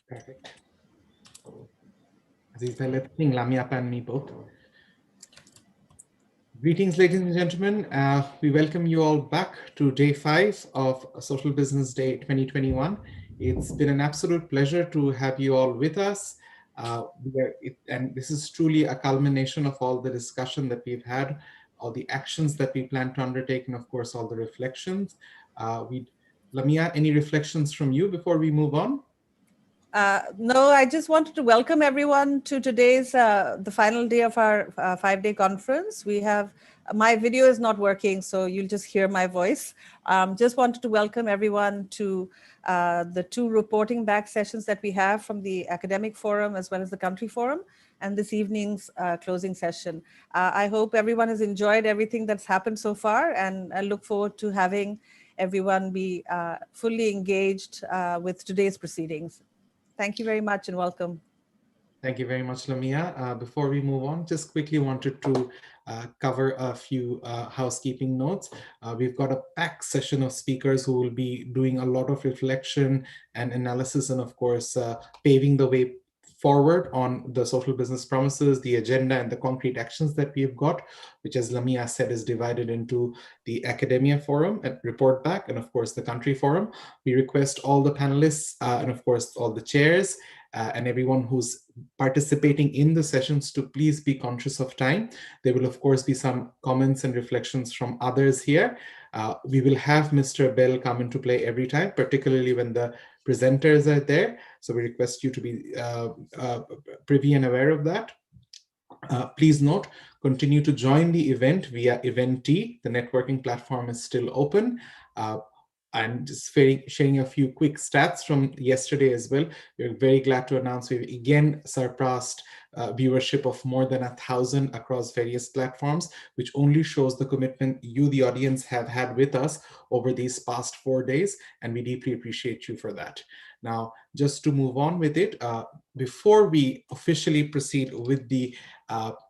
Perfect. Aziz Letting Lamia and me both. Greetings, ladies and gentlemen. We welcome you all back to day 5 of Social Business Day 2021. It's been an absolute pleasure to have you all with us. And this is truly a culmination of all the discussion that we've had, all the actions that we plan to undertake, and of course, all the reflections. Lamia, any reflections from you before we move on? No, I just wanted to welcome everyone to today's, the final day of our 5-day conference. My video is not working, so you'll just hear my voice. Just wanted to welcome everyone to the 2 reporting back sessions that we have from the academic forum as well as the country forum, and this evening's closing session. I hope everyone has enjoyed everything that's happened so far, and I look forward to having everyone be fully engaged with today's proceedings. Thank you very much and welcome. Thank you very much, Lamia. Before we move on, just quickly wanted to cover a few housekeeping notes. We've got a packed session of speakers who will be doing a lot of reflection and analysis and, of course, paving the way forward on the social business promises, the agenda, and the concrete actions that we've got, which, as Lamia said, is divided into the academia forum and report back, and of course the country forum. We request all the panelists and of course all the chairs and everyone who's participating in the sessions to please be conscious of time. There will of course be some comments and reflections from others here. We will have Mr. Bell come into play every time, particularly when the presenters are there. So we request you to be privy and aware of that. Please note, continue to join the event via Eventee. The networking platform is still open. I'm just sharing a few quick stats from yesterday as well. We're very glad to announce we've again surpassed viewership of more than 1,000 across various platforms, which only shows the commitment you, the audience, have had with us over these past 4 days, and we deeply appreciate you for that. Now, just to move on with it, before we officially proceed with the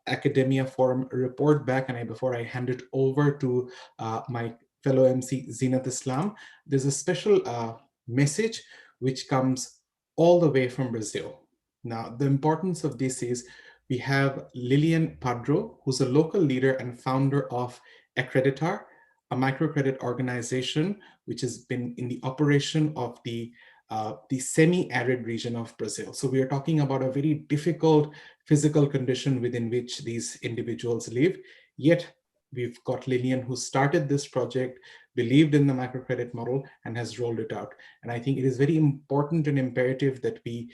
Academia Forum report back, and before I hand it over to my fellow MC Zinat Islam, there's a special message which comes all the way from Brazil. Now, the importance of this is we have Lilian Padro, who's a local leader and founder of Accreditar, a microcredit organization which has been in the operation of the semi-arid region of Brazil. So we are talking about a very difficult physical condition within which these individuals live, yet we've got Lilian who started this project, believed in the microcredit model, and has rolled it out. And I think it is very important and imperative that we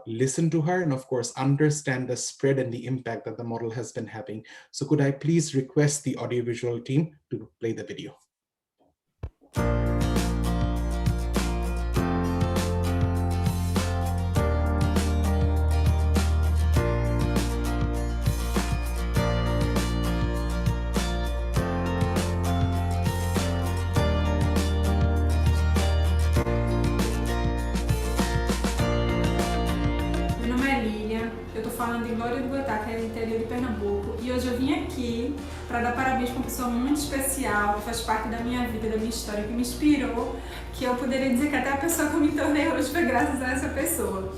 listen to her and of course understand the spread and the impact that the model has been having. So could I please request the audiovisual team to play the video? Para dar parabéns para uma pessoa muito especial, que faz parte da minha vida, da minha história, que me inspirou, que eu poderia dizer que até a pessoa que eu me tornei hoje foi graças a essa pessoa.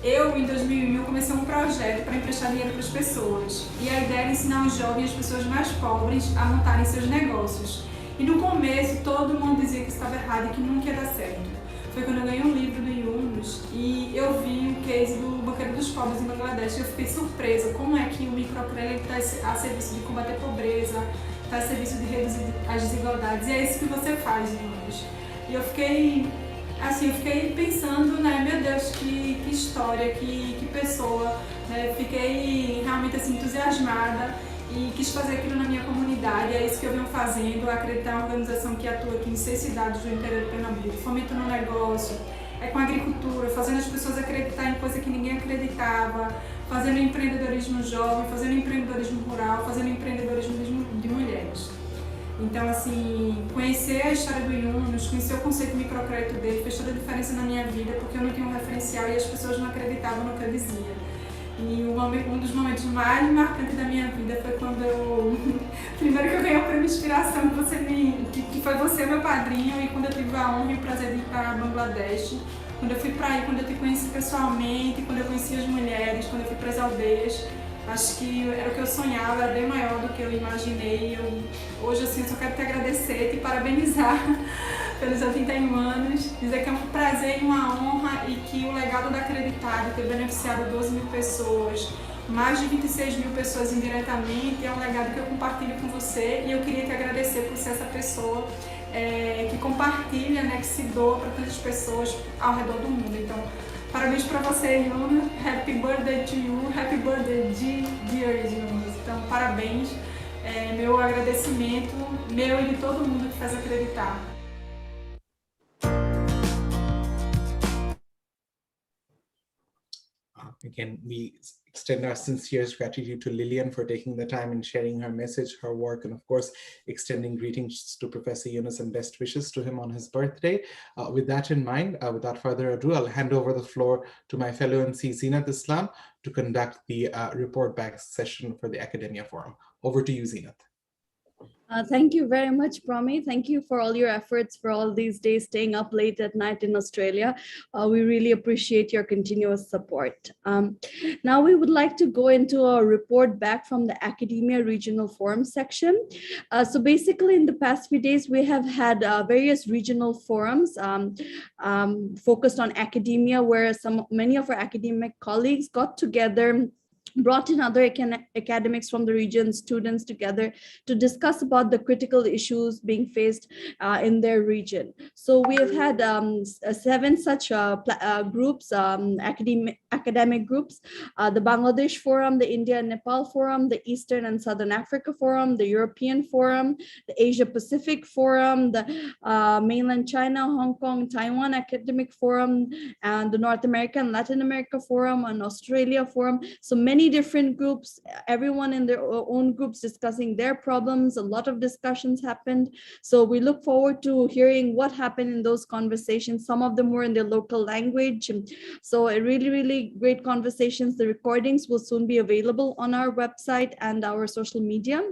Eu, em 2001, comecei um projeto para emprestar dinheiro para as pessoas. E a ideia era ensinar os jovens, as pessoas mais pobres, a montarem seus negócios. E no começo, todo mundo dizia que estava errado e que nunca ia dar certo. Foi quando eu ganhei um livro do Yunus e eu vi o case do banqueiro dos pobres em Bangladesh e eu fiquei surpresa como é que o microcrédito está a serviço de combater a pobreza, está a serviço de reduzir as desigualdades, e é isso que você faz, Yunus. E eu fiquei pensando, né, meu Deus, que história, que pessoa, né? Fiquei realmente assim entusiasmada e quis fazer aquilo na minha comunidade. É isso que eu venho fazendo, acreditar em uma organização que atua aqui em 6 cidades do interior de Pernambuco, fomentando um negócio, com agricultura, fazendo as pessoas acreditar em coisa que ninguém acreditava, fazendo empreendedorismo jovem, fazendo empreendedorismo rural, fazendo empreendedorismo de mulheres. Então, assim, conhecer a história do Yunus, conhecer o conceito de microcrédito dele, fez toda a diferença na minha vida, porque eu não tinha um referencial e as pessoas não acreditavam no que eu dizia. E um dos momentos mais marcantes da minha vida foi quando primeiro que eu ganhei o prêmio Inspiração, que foi você, meu padrinho, e quando eu tive a honra e o prazer de ir para Bangladesh, Quando eu fui para aí, quando eu te conheci pessoalmente, quando eu conheci as mulheres, quando eu fui para as aldeias, acho que era o que eu sonhava, era bem maior do que eu imaginei. Hoje, assim, eu só quero te agradecer, te parabenizar pelos 81 anos, dizer que é um prazer e uma honra e que o legado da Acreditado, ter beneficiado 12 mil pessoas, mais de 26 mil pessoas indiretamente, é um legado que eu compartilho com você e eu queria te agradecer por ser essa pessoa que compartilha, né, que se doa para tantas pessoas ao redor do mundo. Então, parabéns para você, Yuna. Happy birthday to you. Happy birthday, dear Yuna. Então, parabéns. Meu agradecimento, meu e de todo mundo que faz acreditar. Again, we extend our sincerest gratitude to Lillian for taking the time and sharing her message, her work, and of course, extending greetings to Professor Yunus and best wishes to him on his birthday. With that in mind, without further ado, I'll hand over the floor to my fellow MC Zeenat Islam to conduct the report back session for the Academia Forum. Over to you, Zeenat. Thank you very much, Prami. Thank you for all your efforts for all these days staying up late at night in Australia. We really appreciate your continuous support. Now we would like to go into a report back from the Academia Regional Forum section. So basically in the past few days, we have had various regional forums focused on academia, where many of our academic colleagues got together, brought in other academics from the region, students together to discuss about the critical issues being faced in their region. So we have had 7 such groups, academic groups, the Bangladesh Forum, the India and Nepal Forum, the Eastern and Southern Africa Forum, the European Forum, the Asia Pacific Forum, the Mainland China, Hong Kong, Taiwan Academic Forum, and the North America and Latin America Forum, and Australia Forum. So many different groups, everyone in their own groups discussing their problems. A lot of discussions happened. So we look forward to hearing what happened in those conversations. Some of them were in their local language. So a really, really great conversations. The recordings will soon be available on our website and our social media.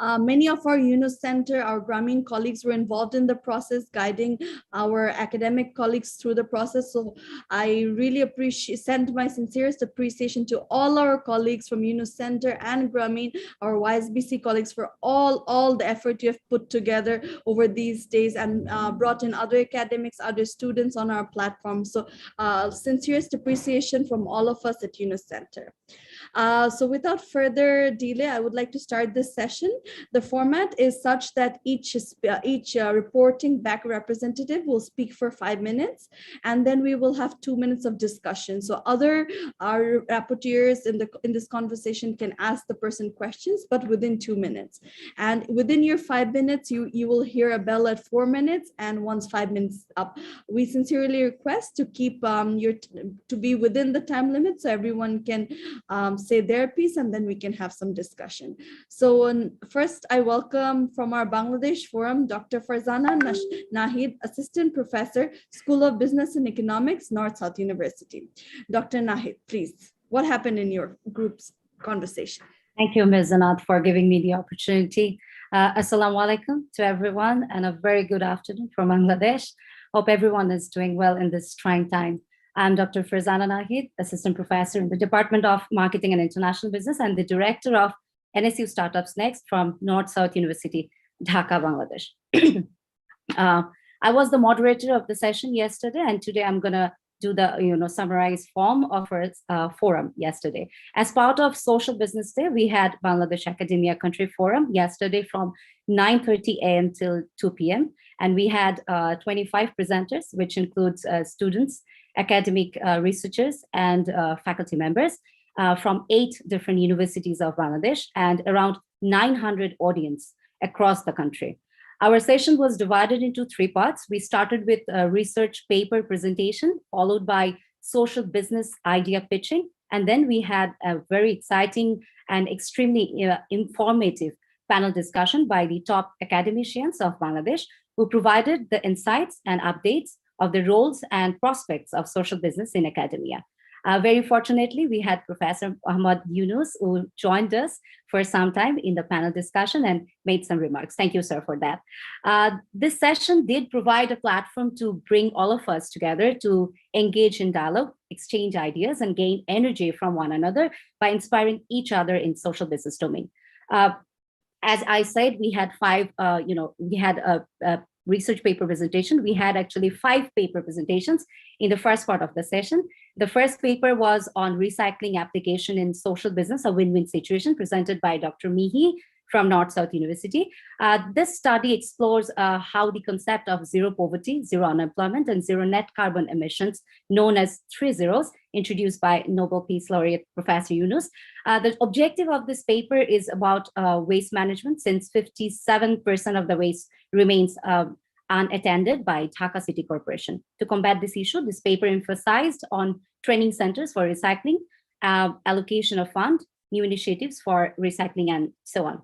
Many of our Yunus Center, our Grameen colleagues were involved in the process, guiding our academic colleagues through the process. So I really send my sincerest appreciation to all our colleagues from Yunus Center and Grameen, our YSBC colleagues, for all the effort you have put together over these days and brought in other academics, other students on our platform. So sincerest appreciation from all of us at Yunus Center. So without further delay, I would like to start this session. The format is such that each reporting back representative will speak for 5 minutes, and then we will have 2 minutes of discussion. So other rapporteurs in this conversation can ask the person questions, but within 2 minutes. And within your 5 minutes, you will hear a bell at 4 minutes, and once 5 minutes up. We sincerely request to keep to be within the time limit so everyone can say their piece, and then we can have some discussion. So first, I welcome from our Bangladesh Forum, Dr. Farzana Nahid, Assistant Professor, School of Business and Economics, North-South University. Dr. Nahid, please, what happened in your group's conversation? Thank you, Ms. Zanat, for giving me the opportunity. Assalamu alaikum to everyone, and a very good afternoon from Bangladesh. Hope everyone is doing well in this trying time. I'm Dr. Farzana Nahid, Assistant Professor in the Department of Marketing and International Business and the Director of NSU Startups Next from North-South University, Dhaka, Bangladesh. I was the moderator of the session yesterday, and today I'm going to do the summarized form of our forum yesterday. As part of Social Business Day, we had Bangladesh Academia Country Forum yesterday from 9:30 a.m. till 2 p.m. And we had 25 presenters, which includes students, academic researchers, and faculty members from 8 different universities of Bangladesh and around 900 audience across the country. Our session was divided into 3 parts. We started with a research paper presentation, followed by social business idea pitching. And then we had a very exciting and extremely informative panel discussion by the top academicians of Bangladesh, who provided the insights and updates of the roles and prospects of social business in academia. Very fortunately, we had Professor Ahmad Yunus, who joined us for some time in the panel discussion and made some remarks. Thank you, sir, for that. This session did provide a platform to bring all of us together to engage in dialogue, exchange ideas, and gain energy from one another by inspiring each other in social business domain. As I said, we had we had a research paper presentation. We had actually 5 paper presentations in the first part of the session. The first paper was on recycling application in social business, a win-win situation, presented by Dr. Mihi from North-South University. This study explores how the concept of zero poverty, zero unemployment, and zero net carbon emissions, known as 3 zeros, introduced by Nobel Peace Laureate Professor Yunus. The objective of this paper is about waste management, since 57% of the waste remains unattended by Dhaka City Corporation. To combat this issue, this paper emphasized on training centers for recycling, allocation of fund, new initiatives for recycling, and so on.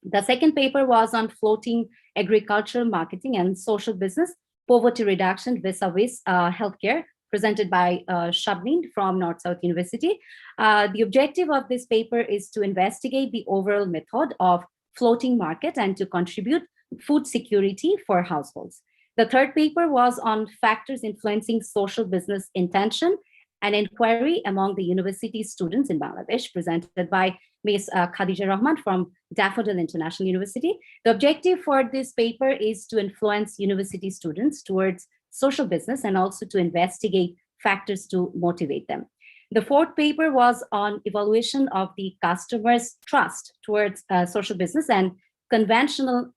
The second paper was on floating agricultural marketing and social business, poverty reduction vis-a-vis healthcare, presented by Shabneen from North-South University. The objective of this paper is to investigate the overall method of floating market and to contribute food security for households. The third paper was on factors influencing social business intention, an inquiry among the university students in Bangladesh, presented by Ms. Khadija Rahman from Daffodil International University. The objective for this paper is to influence university students towards social business and also to investigate factors to motivate them. The fourth paper was on evaluation of the customer's trust towards social business and conventional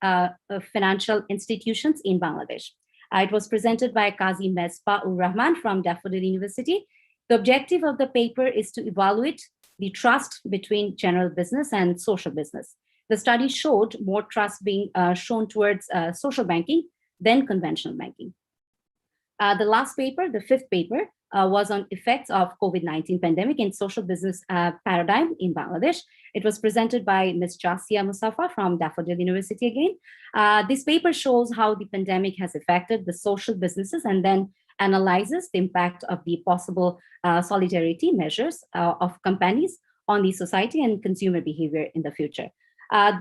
financial institutions in Bangladesh. It was presented by Qazi Mesbah ur Rahman from Daffodil University. The objective of the paper is to evaluate the trust between general business and social business. The study showed more trust being shown towards social banking than conventional banking. The last paper, the fifth paper, was on effects of COVID-19 pandemic in social business paradigm in Bangladesh. It was presented by Ms. Jasia Mustafa from Daffodil University again. This paper shows how the pandemic has affected the social businesses and then analyzes the impact of the possible solidarity measures of companies on the society and consumer behavior in the future.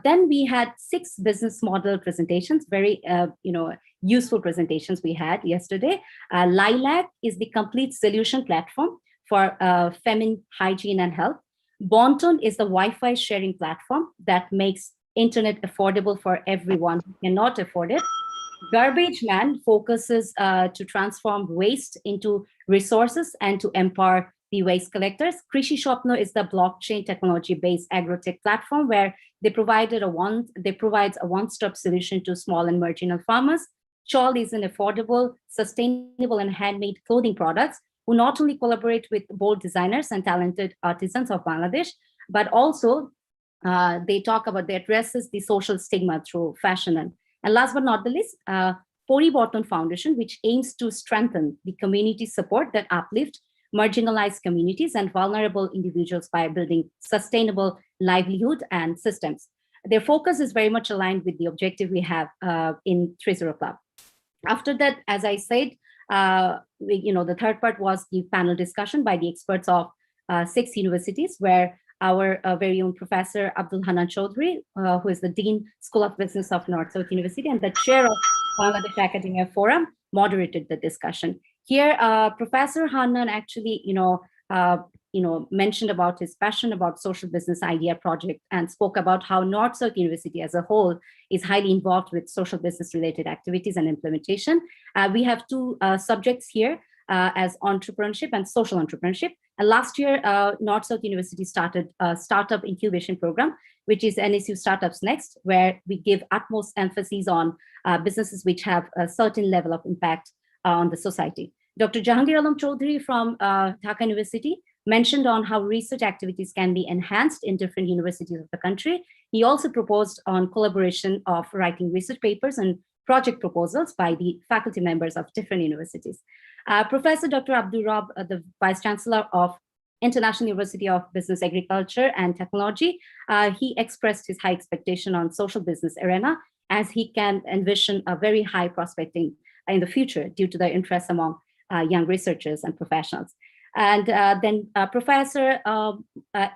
Then we had 6 business model presentations, very useful presentations we had yesterday. Lilac is the complete solution platform for feminine hygiene and health. Bonton is the Wi-Fi sharing platform that makes internet affordable for everyone who cannot afford it. Garbage Man focuses to transform waste into resources and to empower the waste collectors. Krishi Shopno is the blockchain technology-based agrotech platform where they provides a one-stop solution to small and marginal farmers. Chawl is an affordable, sustainable, and handmade clothing products who not only collaborate with bold designers and talented artisans of Bangladesh, but also they addresses the social stigma through fashion. And last but not the least, Pori Borton Foundation, which aims to strengthen the community support that uplift marginalized communities and vulnerable individuals by building sustainable livelihood and systems. Their focus is very much aligned with the objective we have in 30 Club. After that, as I said, the third part was the panel discussion by the experts of 6 universities, where our very own Professor Abdul Hanan Chaudhry, who is the Dean School of Business of North-South University and the chair of Bangladesh Academia Forum, moderated the discussion. Here, Professor Hanan actually, mentioned about his passion about social business idea project and spoke about how North-South University as a whole is highly involved with social business related activities and implementation. We have 2 subjects here as entrepreneurship and social entrepreneurship. And last year, North-South University started a startup incubation program, which is NSU Startups Next, where we give utmost emphasis on businesses which have a certain level of impact on the society. Dr. Jahangir Alam Chaudhry from Dhaka University mentioned on how research activities can be enhanced in different universities of the country. He also proposed on collaboration of writing research papers and project proposals by the faculty members of different universities. Professor Dr. Abdul Rab, the Vice Chancellor of International University of Business, Agriculture and Technology, he expressed his high expectation on social business arena as he can envision a very high prospecting in the future due to the interest among young researchers and professionals. And then Professor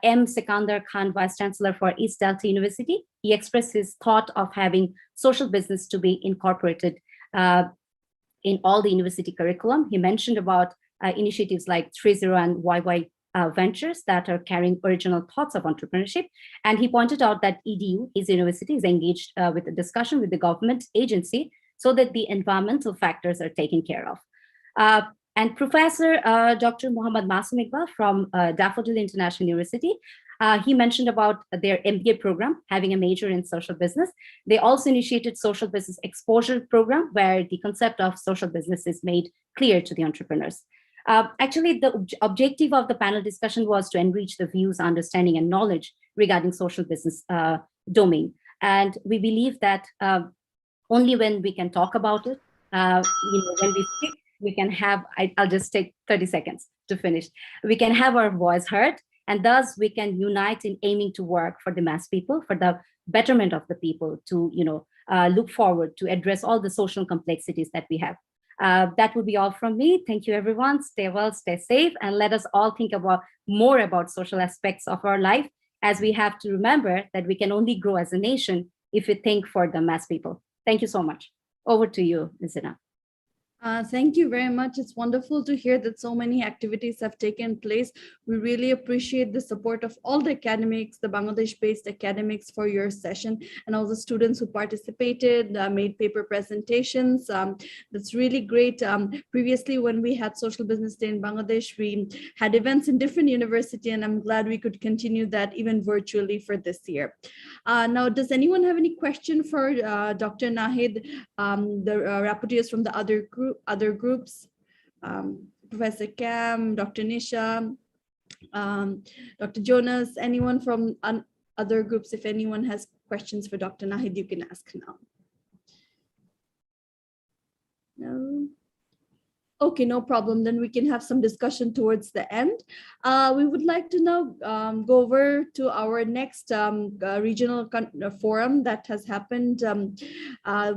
M. Sikandar Khan, Vice Chancellor for East Delta University, he expressed his thought of having social business to be incorporated in all the university curriculum. He mentioned about initiatives like 30 and YY Ventures that are carrying original thoughts of entrepreneurship. And he pointed out that EDU, his university, is engaged with a discussion with the government agency so that the environmental factors are taken care of. And Professor Dr. Muhammad Masoom Iqbal from Daffodil International University, he mentioned about their MBA program having a major in social business. They also initiated social business exposure program where the concept of social business is made clear to the entrepreneurs. Actually, the objective of the panel discussion was to enrich the views, understanding, and knowledge regarding social business domain. And we believe that only when we can talk about it, when we speak, we can have, I'll just take 30 seconds to finish. We can have our voice heard, and thus we can unite in aiming to work for the mass people, for the betterment of the people, to look forward to address all the social complexities that we have. That would be all from me. Thank you, everyone. Stay well, stay safe, and let us all think more about social aspects of our life, as we have to remember that we can only grow as a nation if we think for the mass people. Thank you so much. Over to you, Zina. Thank you very much. It's wonderful to hear that so many activities have taken place. We really appreciate the support of all the academics, the Bangladesh-based academics for your session, and all the students who participated, made paper presentations. That's really great. Previously, when we had Social Business Day in Bangladesh, we had events in different universities, and I'm glad we could continue that even virtually for this year. Now, does anyone have any question for Dr. Nahid, the rapporteurs from the other groups, Professor Cam, Dr. Nisha, Dr. Jonas, anyone from other groups? If anyone has questions for Dr. Nahid, you can ask now. No? Okay, no problem. Then we can have some discussion towards the end. We would like to now go over to our next regional forum that has happened,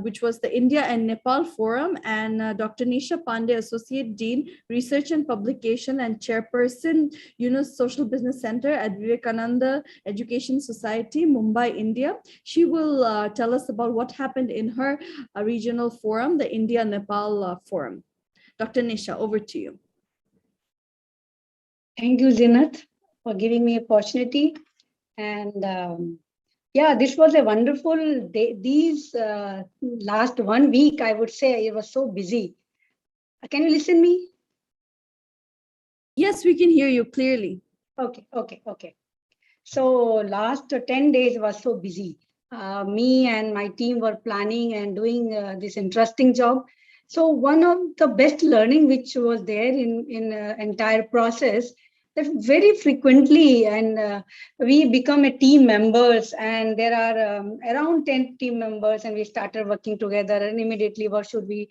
which was the India and Nepal Forum. And Dr. Nisha Pandey, Associate Dean, Research and Publication and Chairperson, Yunus Social Business Center at Vivekananda Education Society, Mumbai, India. She will tell us about what happened in her regional forum, the India-Nepal Forum. Dr. Nisha, over to you. Thank you, Zinat, for giving me opportunity. And yeah, this was a wonderful day. These last 1 week, I would say, I was so busy. Can you listen me? Yes, we can hear you clearly. Okay. So last 10 days was so busy. Me and my team were planning and doing this interesting job. So one of the best learning which was there in entire process, that very frequently and we become a team members, and there are around 10 team members, and we started working together, and immediately what should be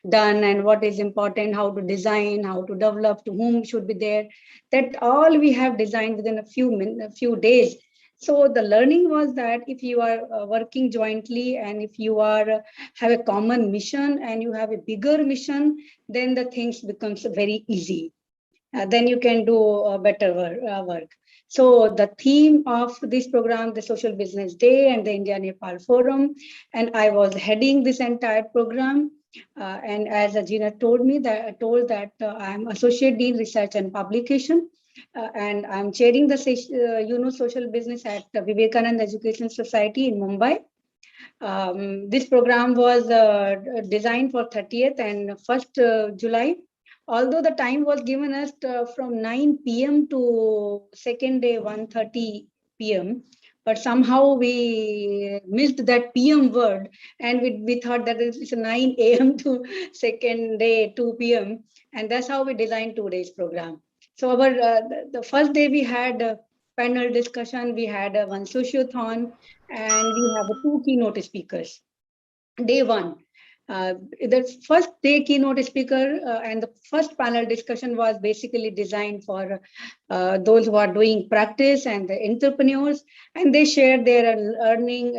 done and what is important, how to design, how to develop, to whom should be there. That all we have designed within a few days. So the learning was that if you are working jointly and if you are have a common mission and you have a bigger mission, then the things becomes very easy. Then you can do better work. So the theme of this program, the Social Business Day and the India-Nepal Forum, and I was heading this entire program. And as Gina told that I'm Associate Dean Research and Publication. And I'm chairing the Social Business at the Vivekananda Education Society in Mumbai. This program was designed for 30th and 1st July. Although the time was given us from 9 p.m. to second day 1:30 p.m. But somehow we missed that PM word, and we thought that it's 9 a.m. to second day 2 p.m. And that's how we designed 2 days program. So our the first day we had a panel discussion, we had one sociothon, and we have 2 keynote speakers. Day one, The first day keynote speaker and the first panel discussion was basically designed for those who are doing practice and the entrepreneurs, and they shared their learning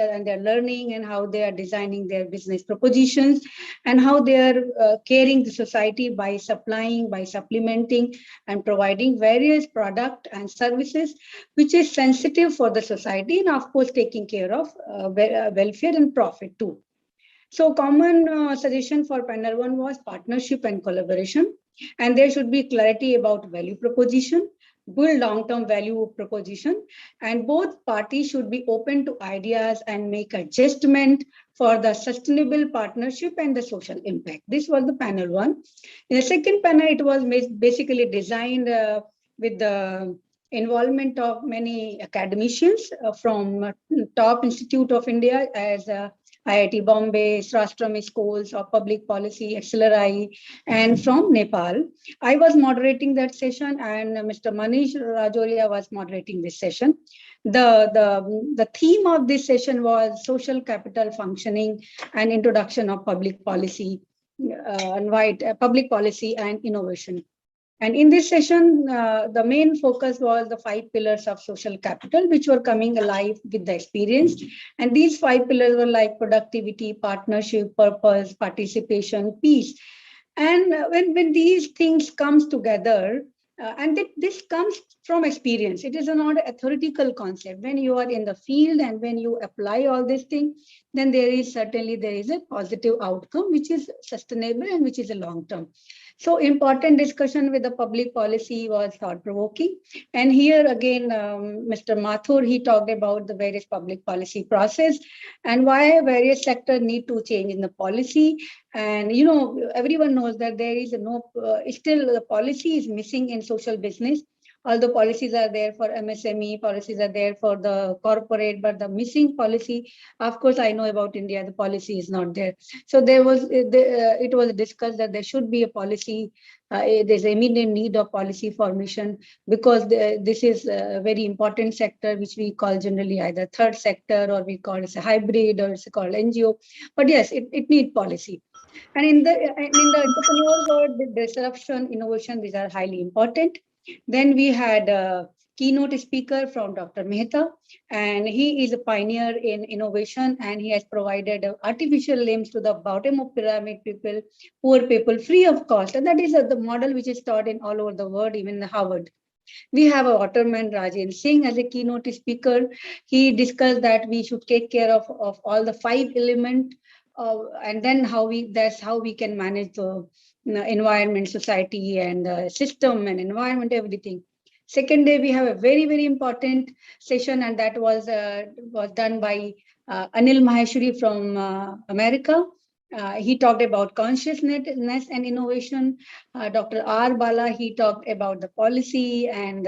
and how they are designing their business propositions and how they are caring the society by supplying, by supplementing and providing various product and services which is sensitive for the society, and of course taking care of welfare and profit too. So common suggestion for panel 1 was partnership and collaboration, and there should be clarity about value proposition, build long-term value proposition, and both parties should be open to ideas and make adjustment for the sustainable partnership and the social impact. This was the panel 1. In the second panel, it was basically designed with the involvement of many academicians from top Institute of India as IIT Bombay, Srashtrami Schools of Public Policy, XLRI, and from Nepal. I was moderating that session, and Mr. Manish Rajoria was moderating this session. The theme of this session was social capital functioning and introduction of public policy, public policy and innovation. And in this session, the main focus was the 5 pillars of social capital, which were coming alive with the experience. And these 5 pillars were like productivity, partnership, purpose, participation, peace. And when these things comes together, and this comes from experience. It is not a theoretical concept. When you are in the field and when you apply all these things, then there is a positive outcome, which is sustainable and which is a long term. So important discussion with the public policy was thought-provoking. And here again, Mr. Mathur, he talked about the various public policy process and why various sectors need to change in the policy. And, you know, everyone knows that there is still the policy is missing in social business. Although policies are there for MSME, policies are there for the corporate, but the missing policy, of course, I know about India, the policy is not there. So it was discussed that there should be a policy. There's immediate need of policy formation because this is a very important sector, which we call generally either third sector or we call it a hybrid or it's called NGO. But yes, it needs policy. And in the entrepreneur world, the disruption, innovation, these are highly important. Then we had a keynote speaker from Dr. Mehta, and he is a pioneer in innovation, and he has provided artificial limbs to the bottom of pyramid people, poor people, free of cost. And that is the model which is taught in all over the world, even in Harvard. We have a waterman Rajen Singh as a keynote speaker. He discussed that we should take care of all the 5 elements, and then that's how we can manage the environment, society, and system and environment, everything. Second day, we have a very, very important session, and that was done by Anil Maheshwari from America. He talked about consciousness and innovation. Dr. R. Bala, he talked about the policy and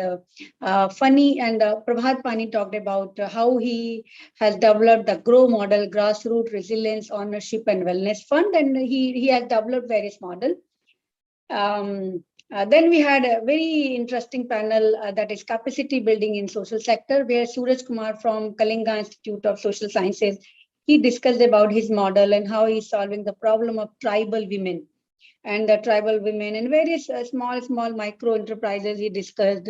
funny, and Prabhat Pani talked about how he has developed the GROW model, Grassroots Resilience, Ownership and Wellness Fund, and he has developed various models. Then we had a very interesting panel that is capacity building in social sector, where Suraj Kumar from Kalinga Institute of Social Sciences, he discussed about his model and how he's solving the problem of tribal women and the tribal women and various small micro enterprises. He discussed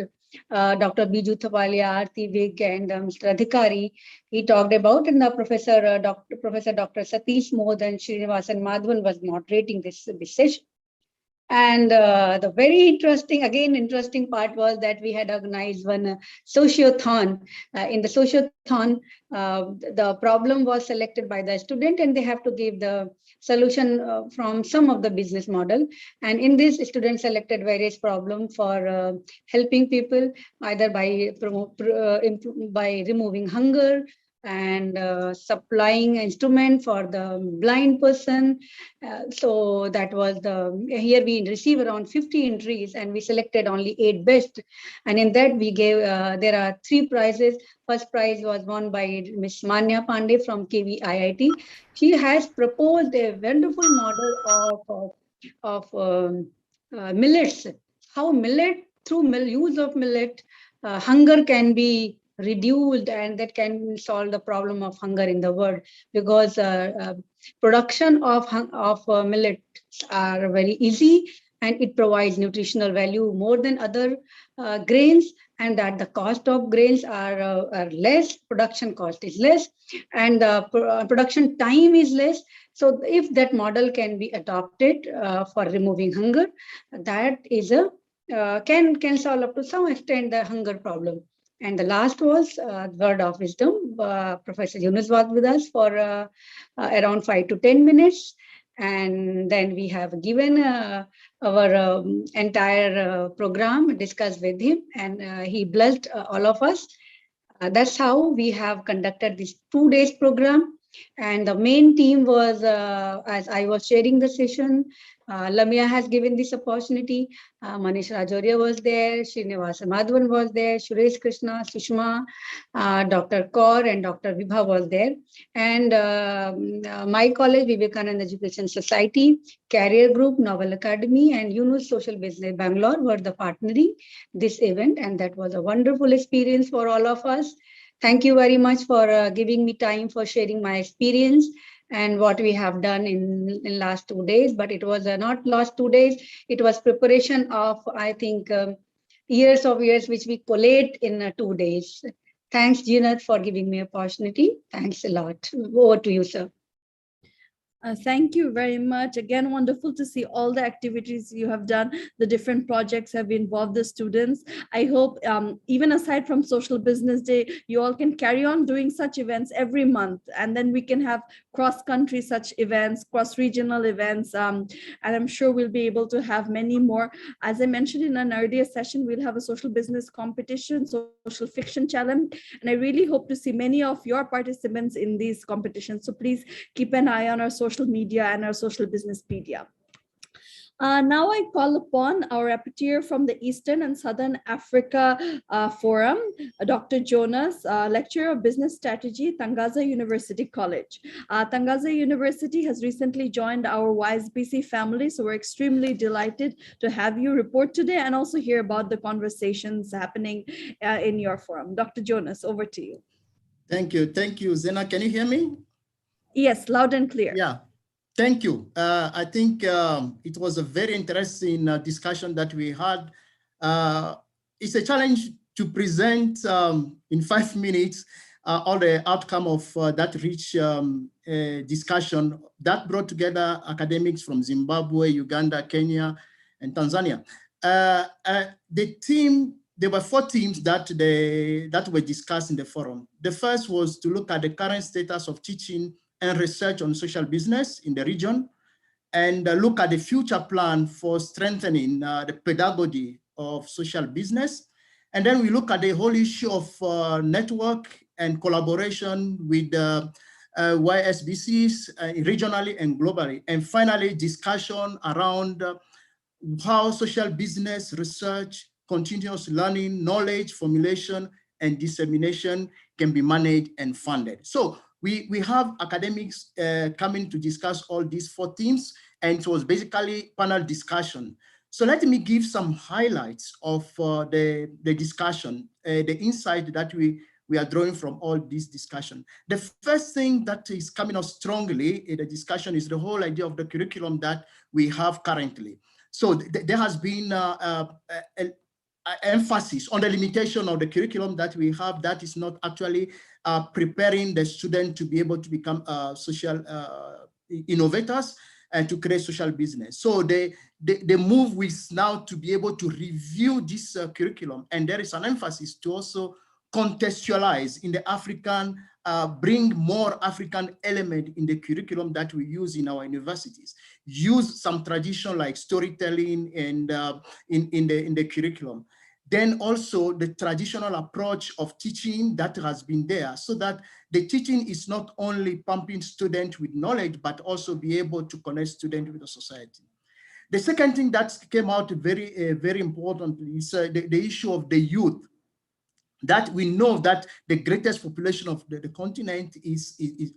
Dr. Biju Thapalia, Aarti Vig, and Mr. Adhikari. He talked about, and the Professor Dr. Satish Modh and Srinivasan Madhavan was moderating this session. And the very interesting part was that we had organized one sociothon. In the sociothon, the problem was selected by the student, and they have to give the solution from some of the business model. And in this, students selected various problems for helping people, either by removing hunger, and supplying instrument for the blind person. So that was here we received around 50 entries, and we selected only 8 best. And in that we gave, there are 3 prizes. First prize was won by Ms. Manya Pandey from KV IIT. She has proposed a wonderful model of millets. How millet, through use of millet, hunger can be reduced, and that can solve the problem of hunger in the world, because production of millets are very easy, and it provides nutritional value more than other grains, and that the cost of grains are less, production cost is less, and the production time is less. So if that model can be adopted for removing hunger, that is a can solve up to some extent the hunger problem. And the last was word of wisdom. Professor Yunus was with us for around 5 to 10 minutes. And then we have given our entire program, discussed with him, and he blessed all of us. That's how we have conducted this 2 days program. And the main team was, as I was sharing the session, Lamia has given this opportunity. Manish Rajoria was there, Srinivasa Madhavan was there, Suresh Krishna, Sushma, Dr. Kaur, and Dr. Vibha was there. And my college, Vivekananda Education Society, Career Group, Novel Academy, and Yunus Social Business Bangalore were the partnering this event. And that was a wonderful experience for all of us. Thank you very much for giving me time for sharing my experience and what we have done in last 2 days. But it was not last 2 days. It was preparation of, I think, years which we collate in 2 days. Thanks, Jeanette, for giving me opportunity. Thanks a lot. Over to you, sir. Thank you very much. Again, wonderful to see all the activities you have done. The different projects have involved the students. I hope even aside from Social Business Day, you all can carry on doing such events every month. And then we can have cross-country such events, cross-regional events. And I'm sure we'll be able to have many more. As I mentioned in an earlier session, we'll have a social business competition, social fiction challenge. And I really hope to see many of your participants in these competitions. So please keep an eye on our social media and our social business media. Now I call upon our rapporteur from the Eastern and Southern Africa Forum, Dr. Jonas, lecturer of business strategy, Tangaza University College. Tangaza University has recently joined our YSBC family, so we're extremely delighted to have you report today and also hear about the conversations happening in your forum. Dr. Jonas, over to you. Thank you, Zena. Can you hear me? Yes, loud and clear. Yeah. Thank you. I think it was a very interesting discussion that we had. It's a challenge to present in 5 minutes all the outcome of that rich discussion that brought together academics from Zimbabwe, Uganda, Kenya, and Tanzania. There were 4 themes that were discussed in the forum. The first was to look at the current status of teaching and research on social business in the region, and look at the future plan for strengthening the pedagogy of social business. And then we look at the whole issue of network and collaboration with YSBCs regionally and globally. And finally, discussion around how social business research, continuous learning, knowledge formulation, and dissemination can be managed and funded. So we have academics coming to discuss all these 4 themes, and it was basically panel discussion. So let me give some highlights of the discussion, the insight that we are drawing from all this discussion. The first thing that is coming out strongly in the discussion is the whole idea of the curriculum that we have currently. So there has been emphasis on the limitation of the curriculum that we have that is not actually preparing the student to be able to become social innovators and to create social business. So the move is now to be able to review this curriculum, and there is an emphasis to also contextualize in the African, bring more African element in the curriculum that we use in our universities. Use some tradition like storytelling and in the curriculum. Then also the traditional approach of teaching that has been there, so that the teaching is not only pumping students with knowledge, but also be able to connect students with the society. The second thing that came out very important is the issue of the youth. That we know that the greatest population of the continent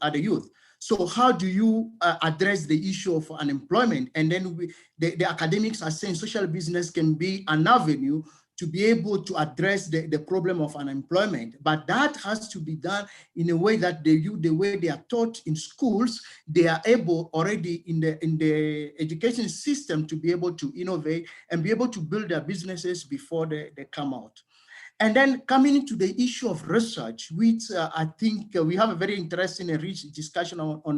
are the youth. So how do you address the issue of unemployment? And then the academics are saying social business can be an avenue to be able to address the problem of unemployment. But that has to be done in a way that the way they are taught in schools, they are able already in the education system to be able to innovate and be able to build their businesses before they come out. And then coming to the issue of research, which I think we have a very interesting and rich discussion on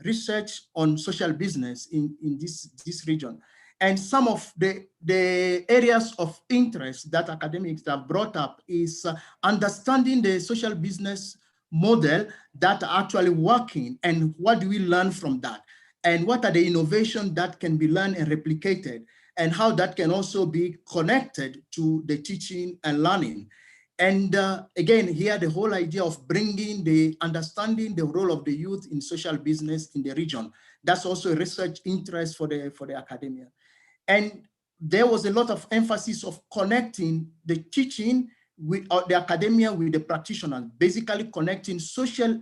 research on social business in this region. And some of the areas of interest that academics have brought up is understanding the social business model that are actually working and what do we learn from that? And what are the innovations that can be learned and replicated? And how that can also be connected to the teaching and learning. And again, here the whole idea of understanding the role of the youth in social business in the region. That's also a research interest for the academia. And there was a lot of emphasis of connecting the teaching with the academia with the practitioners, basically connecting social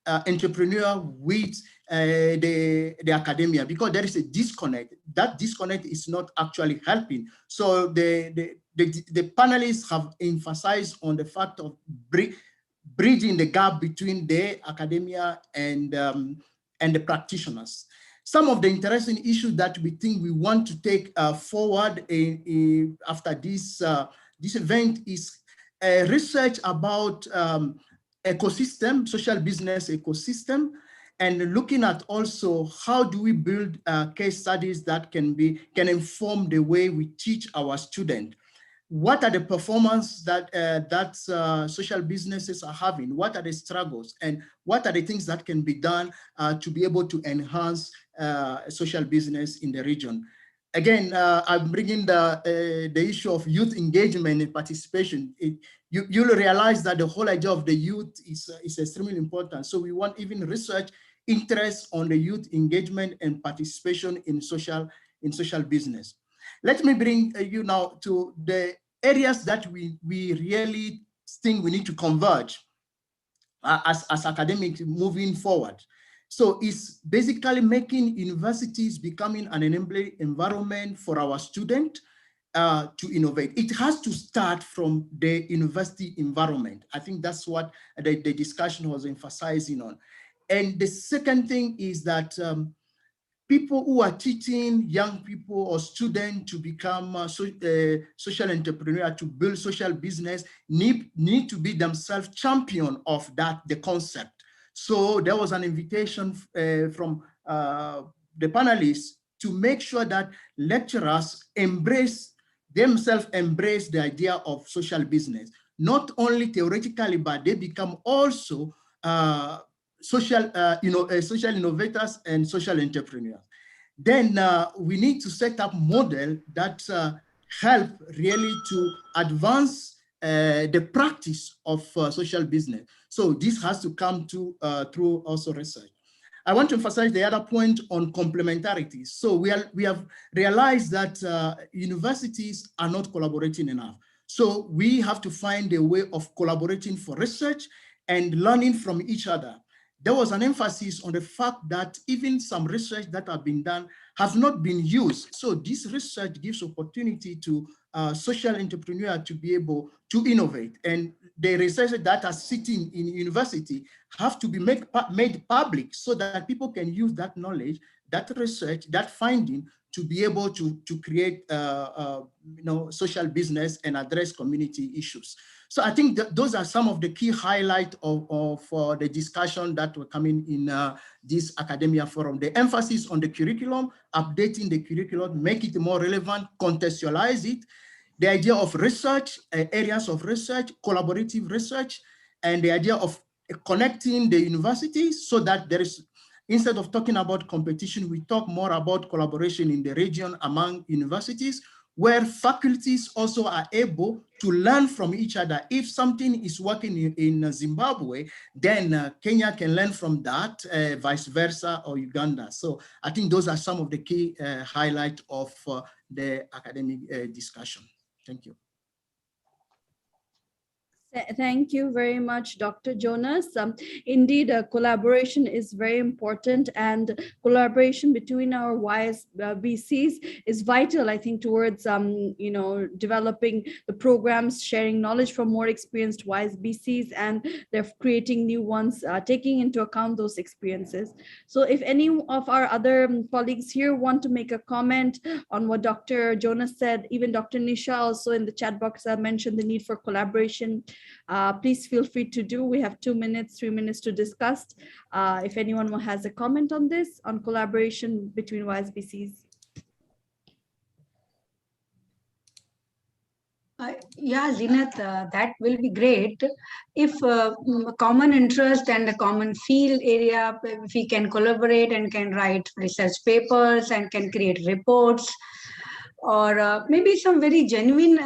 entrepreneur with the academia, because there is a disconnect. That disconnect is not actually helping. So the panelists have emphasized on the fact of bridging the gap between the academia and the practitioners. Some of the interesting issues that we think we want to take forward after this event is research about ecosystem, social business ecosystem, and looking at also how do we build case studies that can inform the way we teach our students. What are the performance that social businesses are having? What are the struggles? And what are the things that can be done to be able to enhance social business in the region? Again, I'm bringing the issue of youth engagement and participation. You'll realize that the whole idea of the youth is extremely important. So we want even research interest on the youth engagement and participation in social business. Let me bring you now to the areas that we really think we need to converge as academics moving forward. So it's basically making universities becoming an enabling environment for our students to innovate. It has to start from the university environment. I think that's what the discussion was emphasizing on. And the second thing is that people who are teaching young people or students to become social entrepreneur, to build social business, need to be themselves champion of the concept. So there was an invitation from the panelists to make sure that lecturers themselves embrace the idea of social business, not only theoretically, but they become also social innovators and social entrepreneurs. Then we need to set up model that help really to advance the practice of social business. So this has to come through also research. I want to emphasize the other point on complementarity. So we have realized that universities are not collaborating enough. So we have to find a way of collaborating for research and learning from each other. There was an emphasis on the fact that even some research that have been done have not been used. So this research gives opportunity to social entrepreneurs to be able to innovate. And the research that are sitting in university have to be made public so that people can use that knowledge, that research, that finding to be able to create social business and address community issues. So I think those are some of the key highlights of the discussion that were coming in this academia forum. The emphasis on the curriculum, updating the curriculum, make it more relevant, contextualize it, the idea of research, areas of research, collaborative research, and the idea of connecting the universities so that there is, instead of talking about competition, we talk more about collaboration in the region among universities, where faculties also are able to learn from each other. If something is working in Zimbabwe, then Kenya can learn from that, vice versa, or Uganda. So I think those are some of the key highlights of the academic discussion. Thank you. Thank you very much, Dr. Jonas. Indeed, collaboration is very important, and collaboration between our YSBCs is vital, I think, towards developing the programs, sharing knowledge from more experienced YSBCs, and they're creating new ones, taking into account those experiences. So if any of our other colleagues here want to make a comment on what Dr. Jonas said, even Dr. Nisha also in the chat box mentioned the need for collaboration. Please feel free to do. We have 2 minutes, 3 minutes to discuss. If anyone has a comment on this, on collaboration between YSBCs. Yeah, Zinat, that will be great. If common interest and a common field area, if we can collaborate and can write research papers and can create reports, or maybe some very genuine,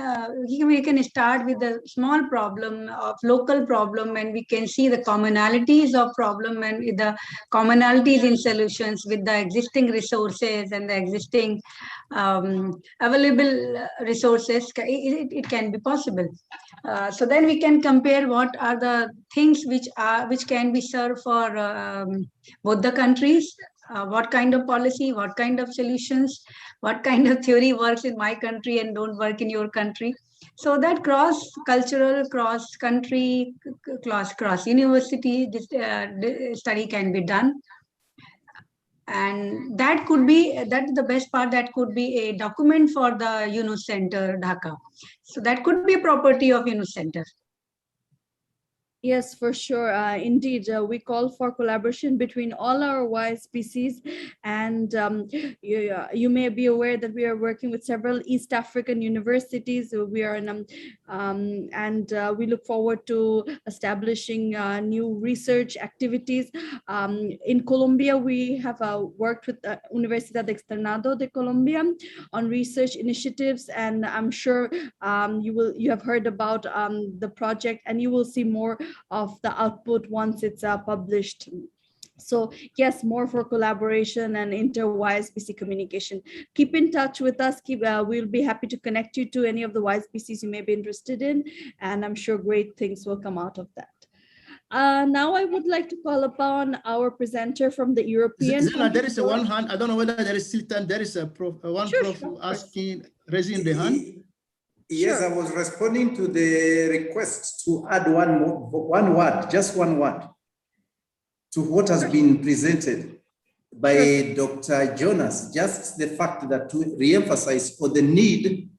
we can start with a small problem of local problem, and we can see the commonalities of problem and with the commonalities in solutions with the existing resources and the existing available resources. It can be possible. So then we can compare what are the things which can be served for both the countries. What kind of policy, what kind of solutions, what kind of theory works in my country and don't work in your country. So that cross-cultural, cross-country, cross-university study can be done. And that could be, that's the best part, that could be a document for the Yunus Center, Dhaka. So that could be a property of Yunus Center. Yes, for sure. Indeed, we call for collaboration between all our YSBCs, and you may be aware that we are working with several East African universities. We are in, and we look forward to establishing new research activities. In Colombia, we have worked with Universidad Externado de Colombia on research initiatives, and I'm sure you have heard about the project, and you will see more of the output once it's published. So yes, more for collaboration and inter-YSBC communication. Keep in touch with us. We'll be happy to connect you to any of the YSBCs you may be interested in, and I'm sure great things will come out of that. Now I would like to call upon our presenter from the European. Zena, there is one hand. I don't know whether there is still time. There is a prof, asking, raising the hand. Yes, sure. I was responding to the request to add just one word to what has been presented by Dr. Jonas. Just the fact that to re-emphasize for the need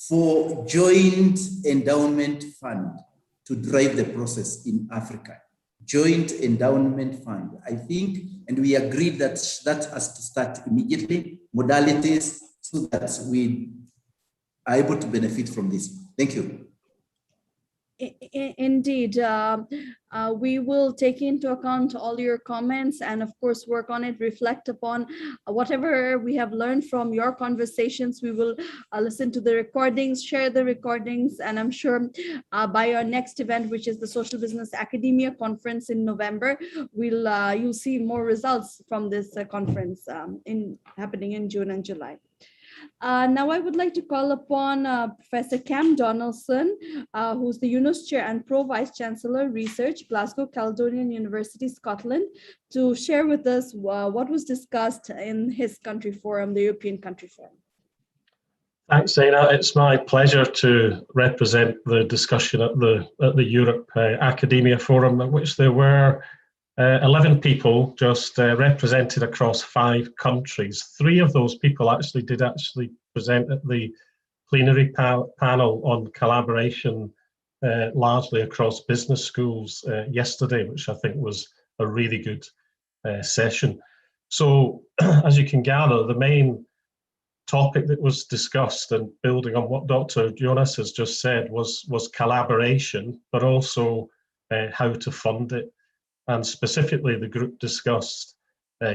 for joint endowment fund to drive the process in Africa. Joint endowment fund, I think, and we agreed that that has to start immediately, modalities, so that we are able to benefit from this. Thank you. Indeed, we will take into account all your comments and of course work on it, reflect upon whatever we have learned from your conversations. We will listen to the recordings, share the recordings, and I'm sure by our next event, which is the Social Business Academia Conference in November, you'll see more results from this conference happening in June and July. Now I would like to call upon Professor Cam Donaldson, who's the Yunus Chair and Pro Vice Chancellor Research, Glasgow Caledonian University, Scotland, to share with us what was discussed in his country forum, the European Country Forum. Thanks, Zaina. It's my pleasure to represent the discussion at the Europe Academia Forum, at which there were 11 people just represented across 5 countries. 3 of those people did present at the plenary panel on collaboration, largely across business schools yesterday, which I think was a really good session. So as you can gather, the main topic that was discussed, and building on what Dr. Jonas has just said, was collaboration, but also how to fund it. And specifically, the group discussed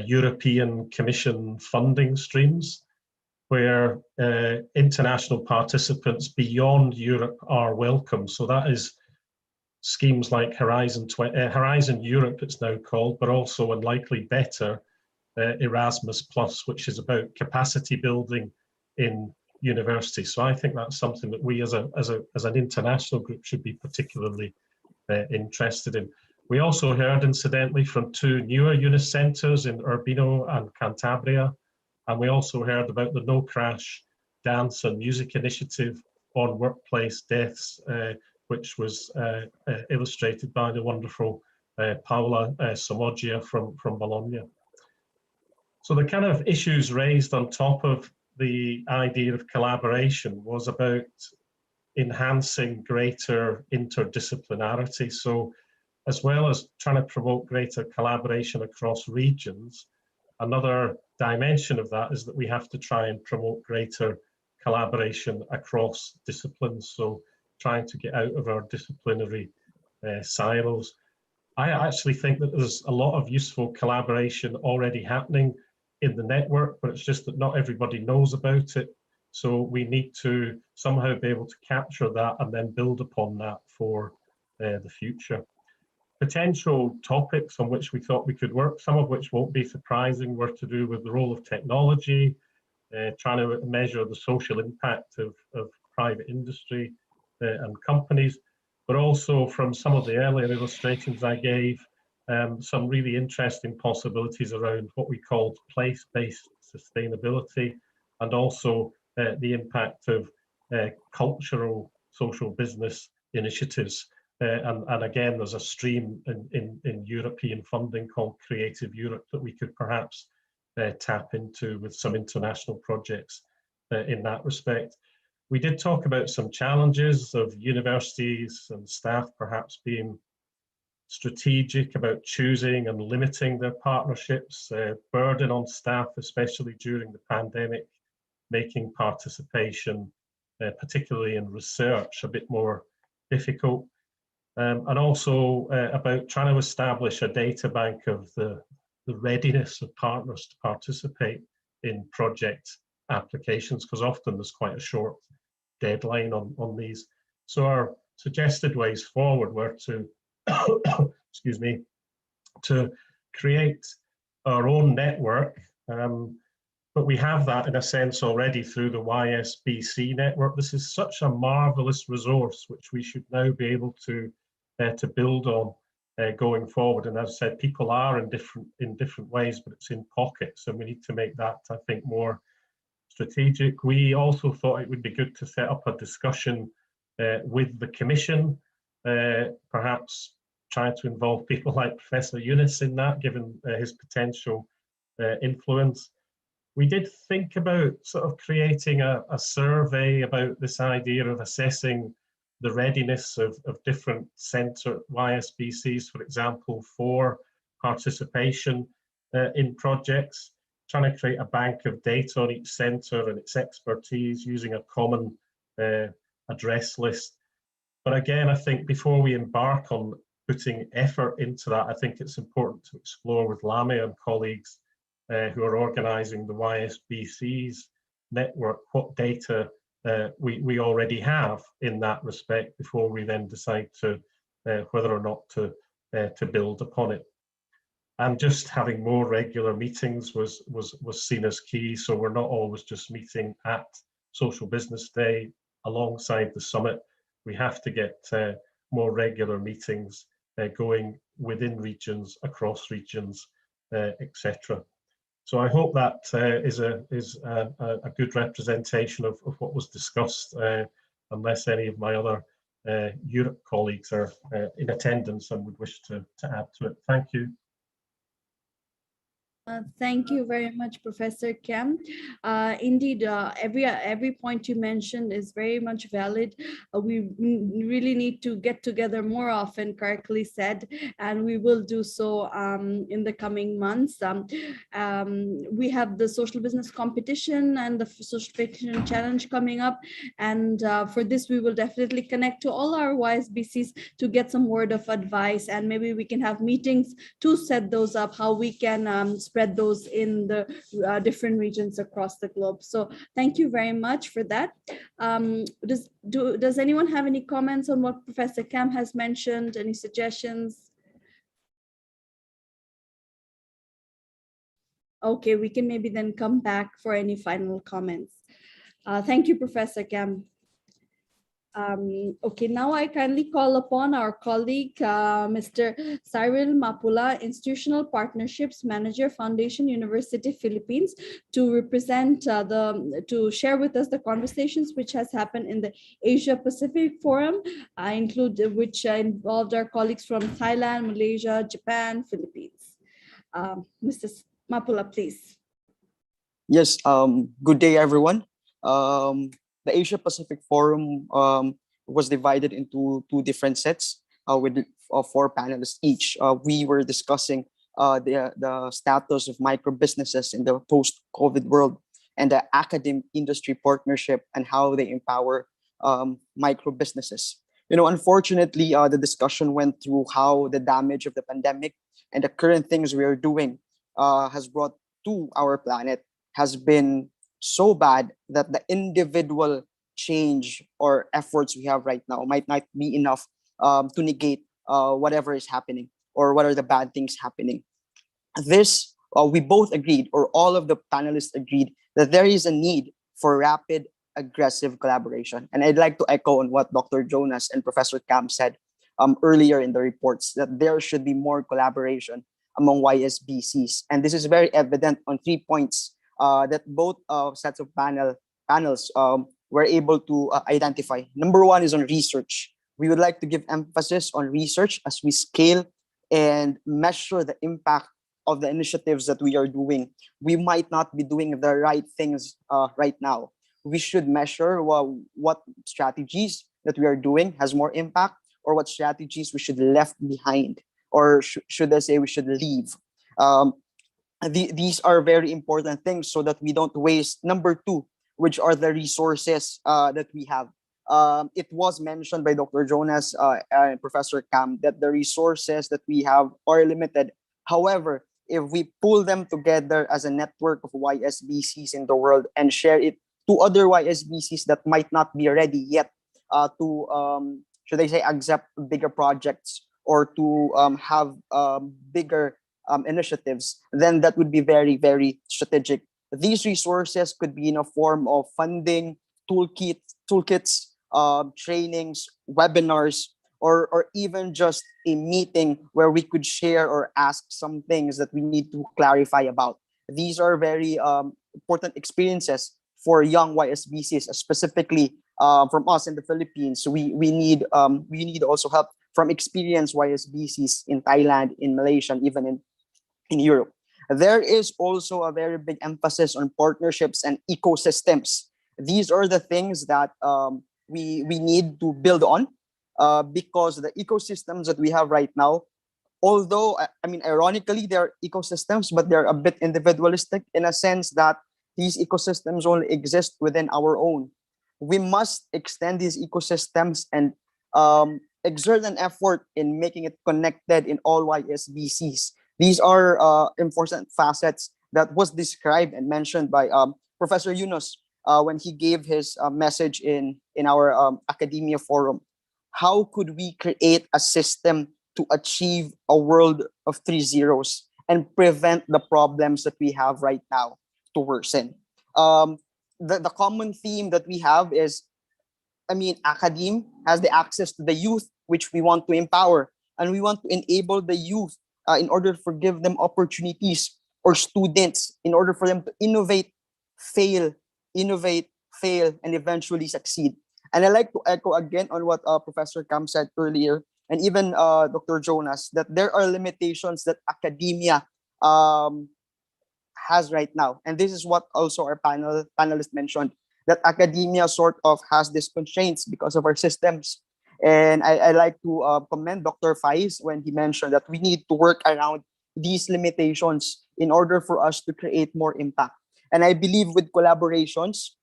European Commission funding streams, where international participants beyond Europe are welcome. So that is schemes like Horizon Europe, it's now called, but also, and likely better, Erasmus+, which is about capacity building in university. So I think that's something that we as an international group should be particularly interested in. We also heard, incidentally, from 2 newer UNIS centres in Urbino and Cantabria, and we also heard about the No Crash Dance and Music Initiative on workplace deaths, which was illustrated by the wonderful Paola Somoggia from Bologna. So the kind of issues raised on top of the idea of collaboration was about enhancing greater interdisciplinarity. So as well as trying to promote greater collaboration across regions, another dimension of that is that we have to try and promote greater collaboration across disciplines. So trying to get out of our disciplinary silos. I actually think that there's a lot of useful collaboration already happening in the network, but it's just that not everybody knows about it. So we need to somehow be able to capture that and then build upon that for the future. Potential topics on which we thought we could work, some of which won't be surprising, were to do with the role of technology, trying to measure the social impact of private industry and companies, but also from some of the earlier illustrations I gave, some really interesting possibilities around what we called place-based sustainability, and also the impact of cultural social business initiatives. And again, there's a stream in European funding called Creative Europe that we could perhaps tap into with some international projects in that respect. We did talk about some challenges of universities and staff perhaps being strategic about choosing and limiting their partnerships, burden on staff, especially during the pandemic, making participation, particularly in research, a bit more difficult. And also about trying to establish a data bank of the readiness of partners to participate in project applications, because often there's quite a short deadline on these. So our suggested ways forward were to, excuse me, to create our own network, but we have that in a sense already through the YSBC network. This is such a marvelous resource which we should now be able to build on going forward. And as I said, people are in different ways, but it's in pockets, and we need to make that, I think, more strategic. We also thought it would be good to set up a discussion with the Commission, perhaps trying to involve people like Professor Yunus in that, given his potential influence. We did think about sort of creating a survey about this idea of assessing the readiness of different centre YSBCs, for example, for participation in projects, trying to create a bank of data on each centre and its expertise using a common address list. But again, I think before we embark on putting effort into that, I think it's important to explore with Lamia and colleagues who are organising the YSBCs network what data we already have in that respect before we then decide to whether or not to build upon it. And just having more regular meetings was seen as key. So we're not always just meeting at Social Business Day alongside the summit. We have to get more regular meetings going within regions, across regions, etc. So I hope that is a good representation of what was discussed, unless any of my other Europe colleagues are in attendance and would wish to add to it. Thank you. Thank you very much, Professor Kem. Indeed, every point you mentioned is very much valid. We really need to get together more often, correctly said, and we will do so in the coming months. We have the social business competition and the social competition challenge coming up, and for this we will definitely connect to all our YSBCs to get some word of advice, and maybe we can have meetings to set those up, how we can spread those in the different regions across the globe. So thank you very much for that. Does anyone have any comments on what Professor Kem has mentioned? Any suggestions? Okay, we can maybe then come back for any final comments. Thank you, Professor Kam. Okay, now I kindly call upon our colleague, Mr. Cyril Mapula, Institutional Partnerships Manager, Foundation University, Philippines, to represent to share with us the conversations which has happened in the Asia Pacific Forum, which involved our colleagues from Thailand, Malaysia, Japan, Philippines. Mr. Mapula, please. Yes, good day, everyone. The Asia Pacific Forum was divided into two different sets with 4 panelists each. We were discussing the status of micro businesses in the post-COVID world and the academic industry partnership and how they empower micro businesses. Unfortunately, the discussion went through how the damage of the pandemic and the current things we are doing has brought to our planet has been so bad that the individual change or efforts we have right now might not be enough to negate whatever is happening or what are the bad things happening. This, we both agreed, or all of the panelists agreed, that there is a need for rapid, aggressive collaboration. And I'd like to echo on what Dr. Jonas and Professor Kam said earlier in the reports, that there should be more collaboration among YSBCs. And this is very evident on 3 points that both sets of panels were able to identify. Number 1 is on research. We would like to give emphasis on research as we scale and measure the impact of the initiatives that we are doing. We might not be doing the right things right now. We should measure what strategies that we are doing has more impact, or what strategies we should left behind, or should I say we should leave. These are very important things so that we don't waste. Number 2, which are the resources that we have. It was mentioned by Dr. Jonas and Professor Kam that the resources that we have are limited. However, if we pull them together as a network of YSBCs in the world and share it to other YSBCs that might not be ready yet to, should I say, accept bigger projects or to have bigger initiatives, then that would be very, very strategic. These resources could be in a form of funding, toolkits, trainings, webinars, or even just a meeting where we could share or ask some things that we need to clarify about. These are very important experiences for young YSBCs, specifically from us in the Philippines. We need also help from experienced YSBCs in Thailand, in Malaysia, and even in Europe. There is also a very big emphasis on partnerships and ecosystems. These are the things that we need to build on because the ecosystems that we have right now, although, I mean, ironically, they're ecosystems, but they're a bit individualistic in a sense that these ecosystems only exist within our own. We must extend these ecosystems and exert an effort in making it connected in all YSBCs. These are important facets that was described and mentioned by Professor Yunus when he gave his message in our academia forum. How could we create a system to achieve a world of 3 zeros and prevent the problems that we have right now to worsen? The common theme that we have is, I mean, academe has the access to the youth, which we want to empower, and we want to enable the youth in order to give them opportunities, or students in order for them to innovate, fail, and eventually succeed. And I like to echo again on what Professor Kam said earlier, and even Dr. Jonas, that there are limitations that academia has right now. And this is what also our panelists mentioned, that academia sort of has these constraints because of our systems. And I like to commend Dr. Faiz when he mentioned that we need to work around these limitations in order for us to create more impact. And I believe with collaborations,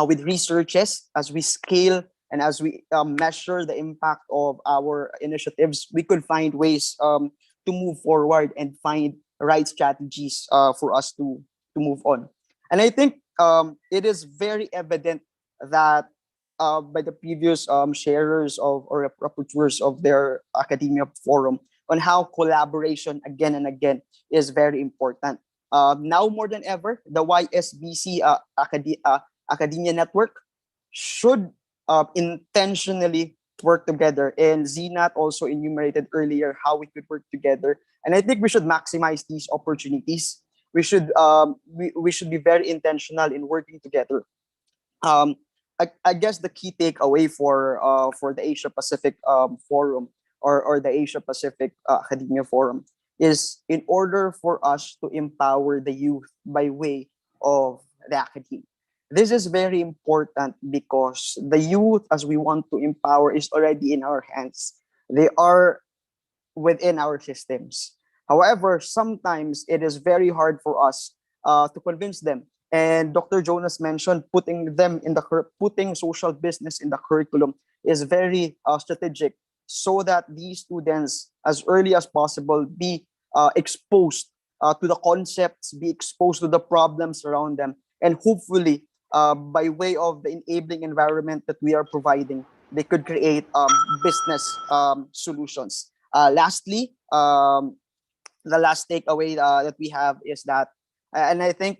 with researches, as we scale and as we measure the impact of our initiatives, we could find ways to move forward and find right strategies for us to move on. And I think it is very evident that by the previous sharers or rapporteurs of their academia forum on how collaboration again and again is very important. Now more than ever, the YSBC academia network should intentionally work together. And Zinat also enumerated earlier how we could work together. And I think we should maximize these opportunities. We should be very intentional in working together. I guess the key takeaway for the Asia Pacific Forum or the Asia Pacific Academia Forum is, in order for us to empower the youth by way of the academia. This is very important because the youth, as we want to empower, is already in our hands. They are within our systems. However, sometimes it is very hard for us to convince them. And Dr. Jonas mentioned putting social business in the curriculum is very strategic, so that these students, as early as possible, be exposed to the concepts, be exposed to the problems around them, and hopefully, by way of the enabling environment that we are providing, they could create business solutions. Lastly, the last takeaway that we have is that, and I think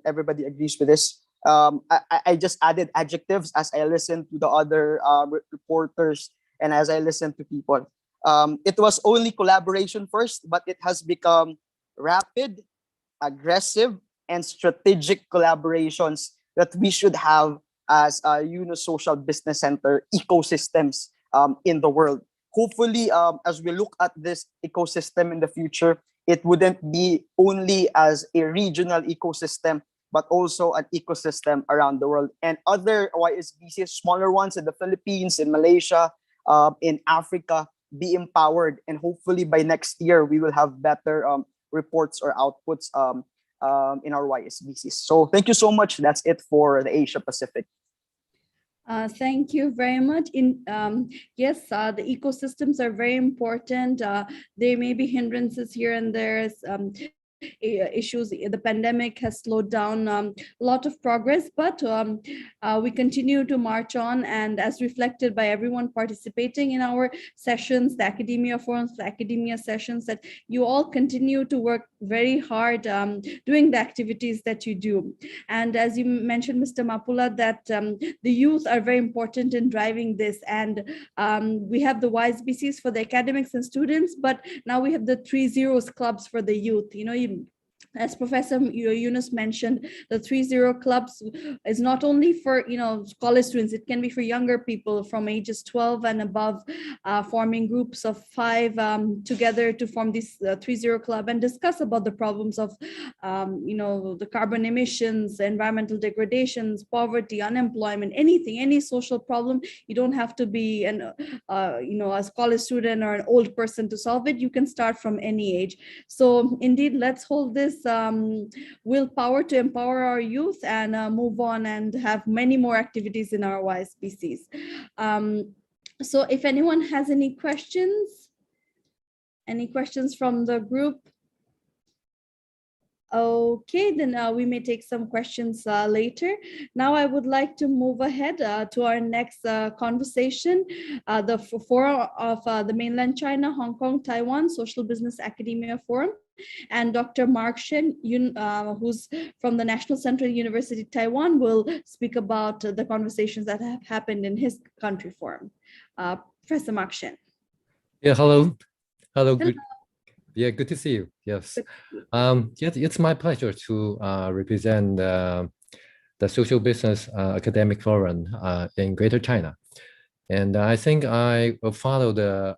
everybody agrees with this. I just added adjectives as I listened to the other reporters and as I listened to people. It was only collaboration first, but it has become rapid, aggressive, and strategic collaborations that we should have as a social business center ecosystems in the world. Hopefully, as we look at this ecosystem in the future, it wouldn't be only as a regional ecosystem, but also an ecosystem around the world. And other YSBCs, smaller ones in the Philippines, in Malaysia, in Africa, be empowered. And hopefully by next year, we will have better reports or outputs in our YSBCs. So thank you so much. That's it for the Asia Pacific. Thank you very much. Yes, the ecosystems are very important. There may be hindrances here and there. Issues. The pandemic has slowed down a lot of progress, but we continue to march on, and as reflected by everyone participating in our sessions, the academia forums, the academia sessions, that you all continue to work very hard doing the activities that you do. And as you mentioned, Mr. Mapula, that the youth are very important in driving this, and we have the YSBCs for the academics and students, but now we have the 3 zeros clubs for the youth. As Professor Yunus mentioned, the 3-0 clubs is not only for college students, it can be for younger people from ages 12 and above, forming groups of 5 together to form this 3-0 club and discuss about the problems of the carbon emissions, environmental degradations, poverty, unemployment, anything, any social problem. You don't have to be a college student or an old person to solve it. You can start from any age. So indeed, let's hold this willpower to empower our youth and move on and have many more activities in our YSBCs. So if anyone has any questions from the group? Okay, then we may take some questions later. Now I would like to move ahead to our next conversation, the Forum of the Mainland China, Hong Kong, Taiwan Social Business Academia Forum, and Dr. Mark Shen, who's from the National Central University, Taiwan, will speak about the conversations that have happened in his country forum. Professor Mark Shen. Yeah, hello. Good. Yeah, good to see you. Yes. Yes, it's my pleasure to represent the Social Business Academic Forum in Greater China. And I think I will follow the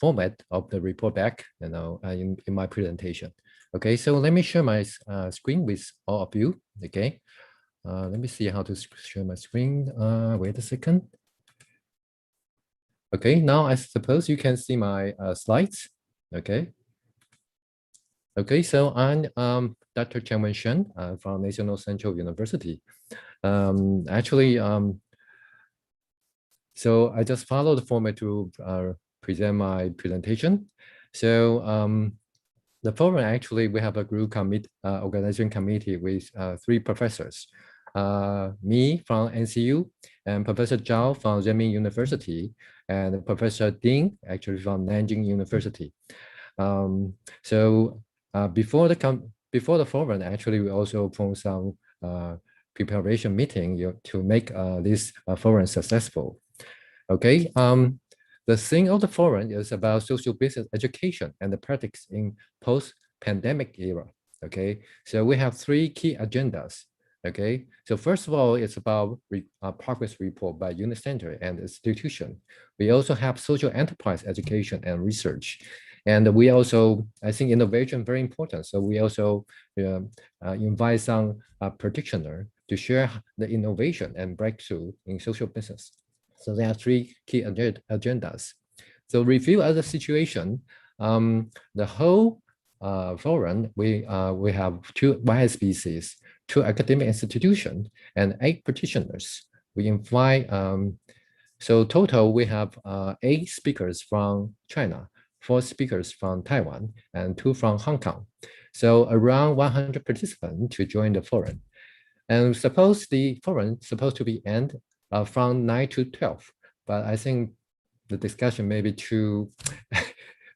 format of the report back, in my presentation. Okay, so let me share my screen with all of you. Okay, let me see how to share my screen. Wait a second. Okay, now I suppose you can see my slides. Okay. Okay, so I'm Dr. Chen Wen-shen from National Central University. So I just follow the format to present my presentation. So the forum, actually, we have a group organizing committee with 3 professors. Me from NCU, and Professor Zhao from Renmin University, and Professor Ding, actually from Nanjing University. Before the forum, actually, we also formed some preparation meeting to make this forum successful. Okay. The thing of the forum is about social business education and the practice in post-pandemic era. Okay, so we have 3 key agendas. Okay, so first of all, it's about progress report by unit center and institution. We also have social enterprise education and research. And we also, I think innovation very important. So we also invite some practitioner to share the innovation and breakthrough in social business. So there are 3 key agendas. So review as a situation, the whole forum, we have 2 YSBCs, 2 academic institutions, and 8 practitioners. We invite, so total we have 8 speakers from China, 4 speakers from Taiwan, and 2 from Hong Kong. So around 100 participants to join the forum. And suppose the forum supposed to be end from 9 to 12, but I think the discussion may be too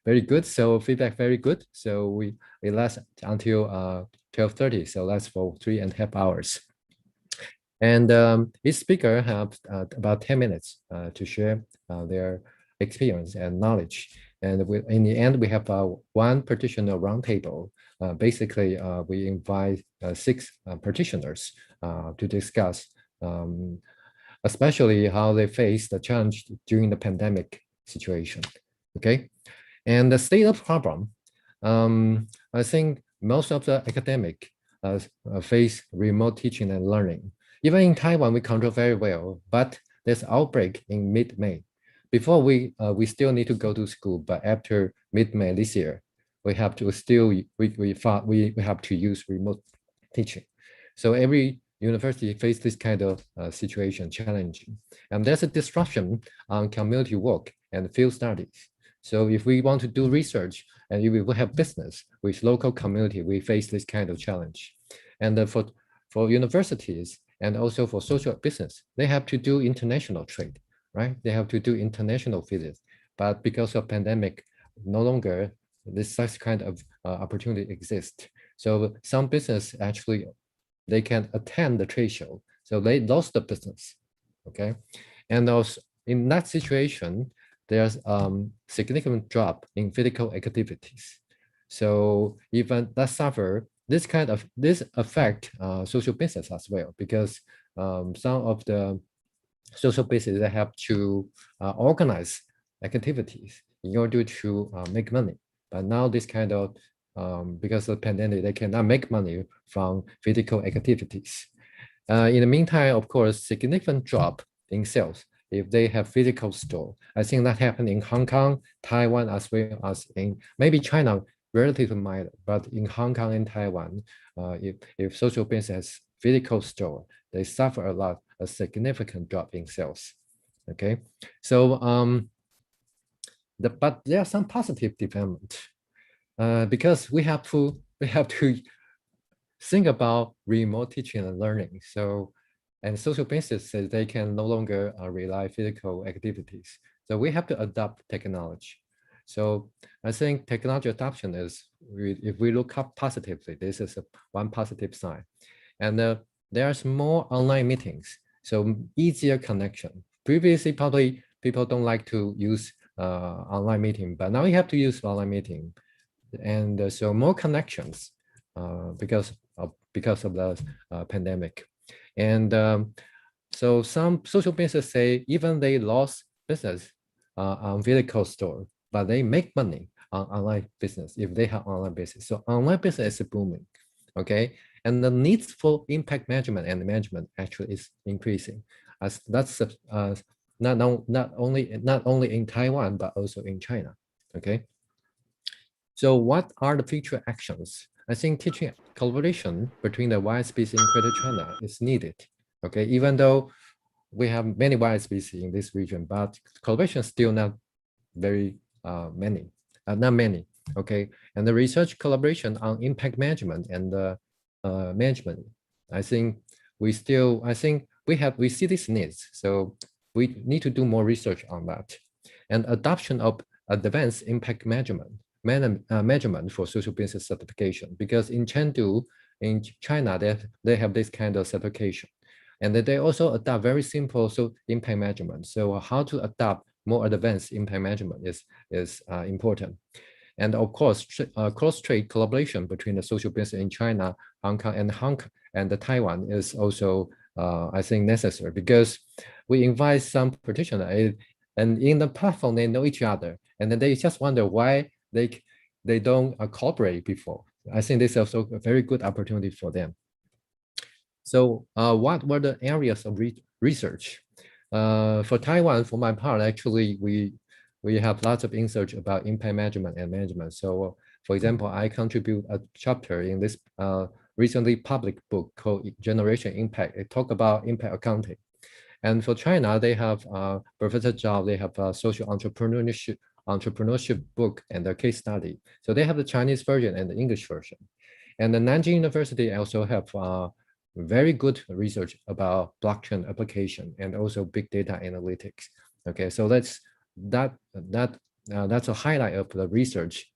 very good. So feedback very good. So we last until 12:30. So that's for 3.5 hours. And each speaker have about 10 minutes to share their experience and knowledge. And in the end, we have 1 practitioner roundtable. Basically, we invite 6 practitioners to discuss, especially how they face the challenge during the pandemic situation. Okay, and the state of problem, I think most of the academic face remote teaching and learning. Even in Taiwan, we control very well, but there's outbreak in mid-May. Before we still need to go to school, but after mid-May this year, we have to still we have to use remote teaching. So every university face this kind of situation, challenging, and there's a disruption on community work and field studies. So if we want to do research and if we have business with local community, we face this kind of challenge. And for universities and also for social business, they have to do international trade, right? They have to do international visits, but because of pandemic, no longer this such kind of opportunity exists. So some business actually, they can attend the trade show. So they lost the business, okay? And also in that situation, there's significant drop in physical activities. So even that suffer, this affect social business as well, because some of the social business, they have to organize activities in order to make money. But now this kind of, because of the pandemic, they cannot make money from physical activities. In the meantime, of course, significant drop in sales if they have physical store. I think that happened in Hong Kong, Taiwan, as well as in maybe China, relatively minor, but in Hong Kong and Taiwan, if social business has physical store, they suffer a lot, a significant drop in sales. Okay, so but there are some positive development because we have to think about remote teaching and learning. So, and social businesses, they can no longer rely physical activities. So we have to adopt technology. So I think technology adoption is, if we look up positively, this is one positive sign. And there's more online meetings, so easier connection. Previously, probably people don't like to use online meeting, but now you have to use online meeting. And so more connections because of the pandemic. And so some social businesses say even they lost business on physical store, but they make money on online business if they have online business. So online business is booming, okay? And the needs for impact management and management actually is increasing. As that's not only in Taiwan, but also in China, okay? So what are the future actions? I think teaching collaboration between the YSBC in Greater China is needed, okay? Even though we have many YSBC in this region, but collaboration is still not very many, okay? And the research collaboration on impact management and management, I think we see these needs. So we need to do more research on that. And adoption of advanced impact measurement for social business certification, because in Chengdu, in China, they have this kind of certification. And they also adopt very simple impact measurement. So how to adopt more advanced impact measurement is important. And of course, cross-strait collaboration between the social business in China, Hong Kong and Taiwan is also, I think, necessary, because we invite some practitioners, and in the platform they know each other, and then they just wonder why they don't cooperate before. I think this is also a very good opportunity for them. So what were the areas of research? For Taiwan, for my part, actually, we have lots of research about impact measurement and management. So for example, I contribute a chapter in this recently published book called Generation Impact. It talks about impact accounting. And for China, they have Professor Zhao, they have a social entrepreneurship book and a case study. So they have the Chinese version and the English version. And the Nanjing University also have very good research about blockchain application and also big data analytics. Okay, so that's a highlight of the research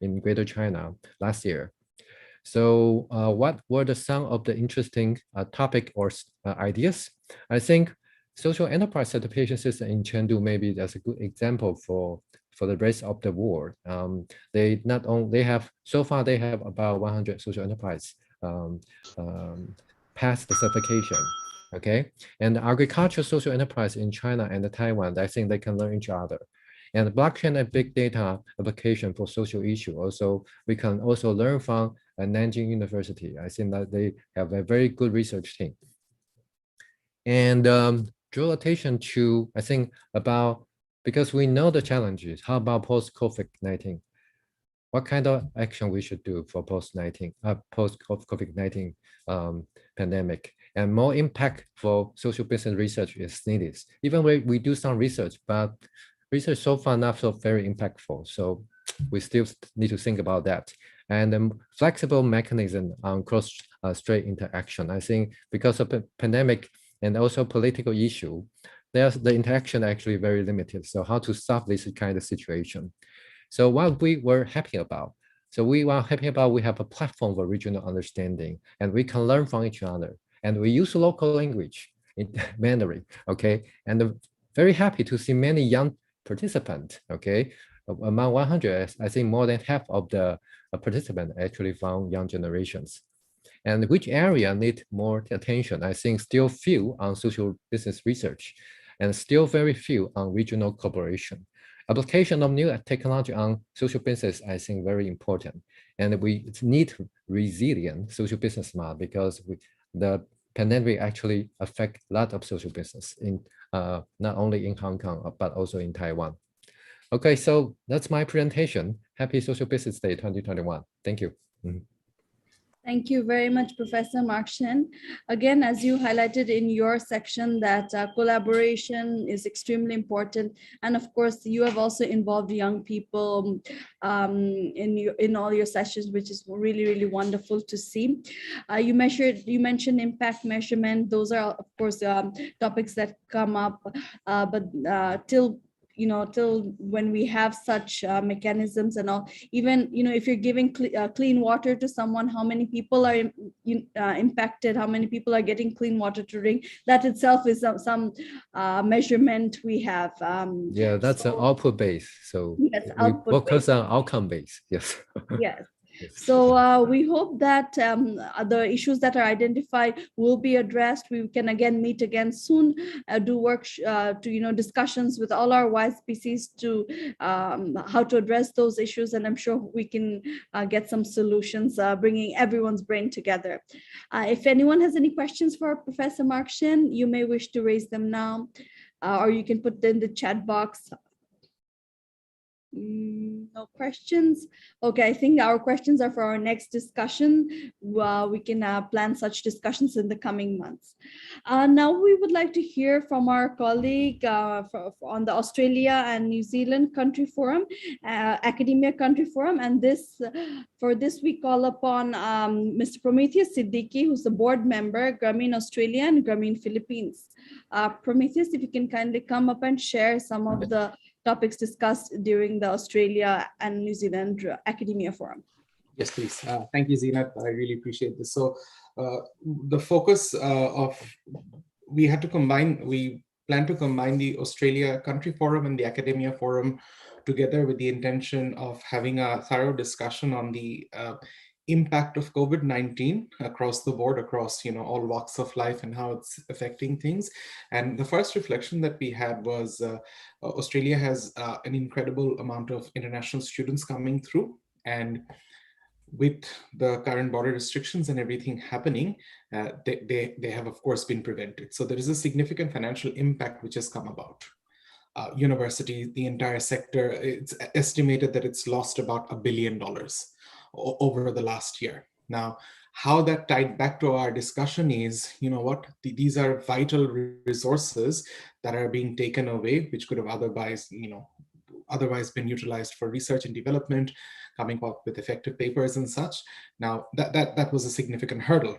in Greater China last year. So what were some of the interesting topic or ideas? I think social enterprise certification system in Chengdu, maybe that's a good example for the rest of the world. They not only have, so far they have about 100 social enterprise pass the certification, okay? And the agricultural social enterprise in China and Taiwan, I think they can learn each other. And blockchain and big data application for social issue, also, we can also learn from Nanjing University. I think that they have a very good research team. And draw attention to, I think, about, because we know the challenges, how about post-COVID-19? What kind of action we should do for post-COVID-19 pandemic, and more impact for social business research is needed. Even we do some research, but research so far not so very impactful. So we still need to think about that. And flexible mechanism on cross-strait interaction. I think because of the pandemic and also political issue, the interaction actually very limited. So how to solve this kind of situation? So what we were happy about, we have a platform for regional understanding, and we can learn from each other. And we use local language in Mandarin, okay? And very happy to see many young participants, okay? Among 100, I think more than half of the participants actually from young generations. And which area need more attention? I think still few on social business research, and still very few on regional cooperation. Application of new technology on social business, I think, very important. And we need resilient social business model, because the pandemic actually affect a lot of social business in not only in Hong Kong, but also in Taiwan. Okay, so that's my presentation. Happy Social Business Day 2021. Thank you. Thank you very much, Professor Mark Shen. Again, as you highlighted in your section, that collaboration is extremely important. And of course, you have also involved young people in all your sessions, which is really, really wonderful to see. You mentioned impact measurement. Those are, of course, topics that come up, but till when we have such mechanisms and all, even, if you're giving clean water to someone, how many people are impacted, how many people are getting clean water to drink, that itself is some measurement we have. Yeah, that's an output base. So yes, we focus on outcome base. Yes. Yes. So we hope that the issues that are identified will be addressed. We can again meet again soon, do work to discussions with all our YSPCs to how to address those issues, and I'm sure we can get some solutions, bringing everyone's brain together. If anyone has any questions for Professor Mark Shen, you may wish to raise them now, or you can put them in the chat box. No questions. Okay, I think our questions are for our next discussion. We can plan such discussions in the coming months. Now we would like to hear from our colleague on the Australia and New Zealand Country Forum, Academia Country Forum, and for this we call upon Mr. Prometheus Siddiqui, who's the board member, Grameen Australia and Grameen Philippines. Prometheus, if you can kindly come up and share some of the topics discussed during the Australia and New Zealand Academia Forum. Yes, please. Thank you, Zeenat. I really appreciate this. So the focus we plan to combine the Australia Country Forum and the Academia Forum together with the intention of having a thorough discussion on the impact of COVID-19 across the board, across all walks of life and how it's affecting things. And the first reflection that we had was Australia has an incredible amount of international students coming through, and with the current border restrictions and everything happening, they have of course been prevented. So there is a significant financial impact which has come about. Universities, the entire sector, it's estimated that it's lost about $1 billion over the last year. Now, how that tied back to our discussion is, these are vital resources that are being taken away, which could have otherwise been utilized for research and development, coming up with effective papers and such. Now, that was a significant hurdle.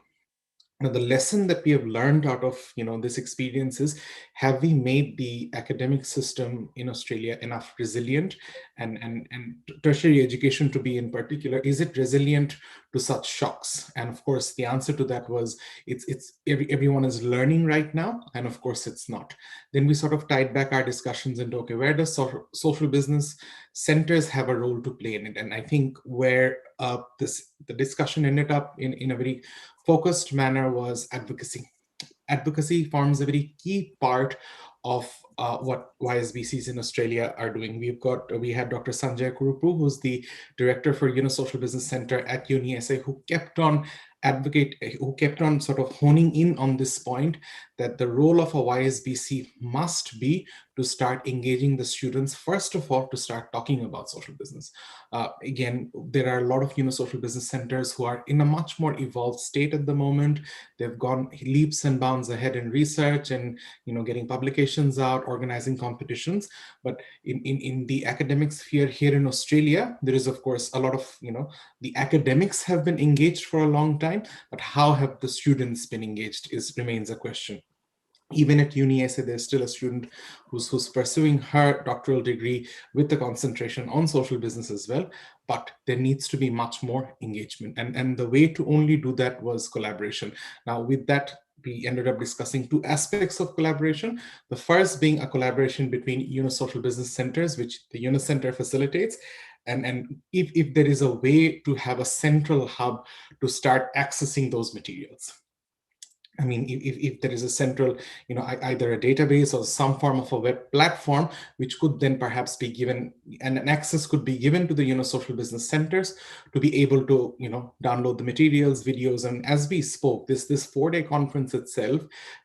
Now, the lesson that we have learned out of this experience is, have we made the academic system in Australia enough resilient, and tertiary education to be in particular, is it resilient to such shocks? And of course, the answer to that was everyone is learning right now, and of course it's not. Then we sort of tied back our discussions into, okay, where does social business centers have a role to play in it? And I think where the discussion ended up in a very focused manner was advocacy. Advocacy forms a very key part of what YSBCs in Australia are doing. We had Dr. Sanjay Kurupu, who's the director for Social Business Center at UniSA, who kept on sort of honing in on this point, that the role of a YSBC must be to start engaging the students, first of all, to start talking about social business. Again, there are a lot of social business centers who are in a much more evolved state at the moment. They've gone leaps and bounds ahead in research and getting publications out, organizing competitions. But in the academic sphere here in Australia, there is of course a lot of the academics have been engaged for a long time, but how have the students been engaged remains a question. Even at UniSA, there's still a student who's pursuing her doctoral degree with the concentration on social business as well, but there needs to be much more engagement. And the way to only do that was collaboration. Now, with that, we ended up discussing two aspects of collaboration. The first being a collaboration between social business centers, which the Unicenter facilitates. And if there is a way to have a central hub to start accessing those materials. I mean, if there is a central, either a database or some form of a web platform, which could then perhaps be given, and an access could be given to the social business centers to be able to download the materials, videos. And as we spoke, this 4-day conference itself,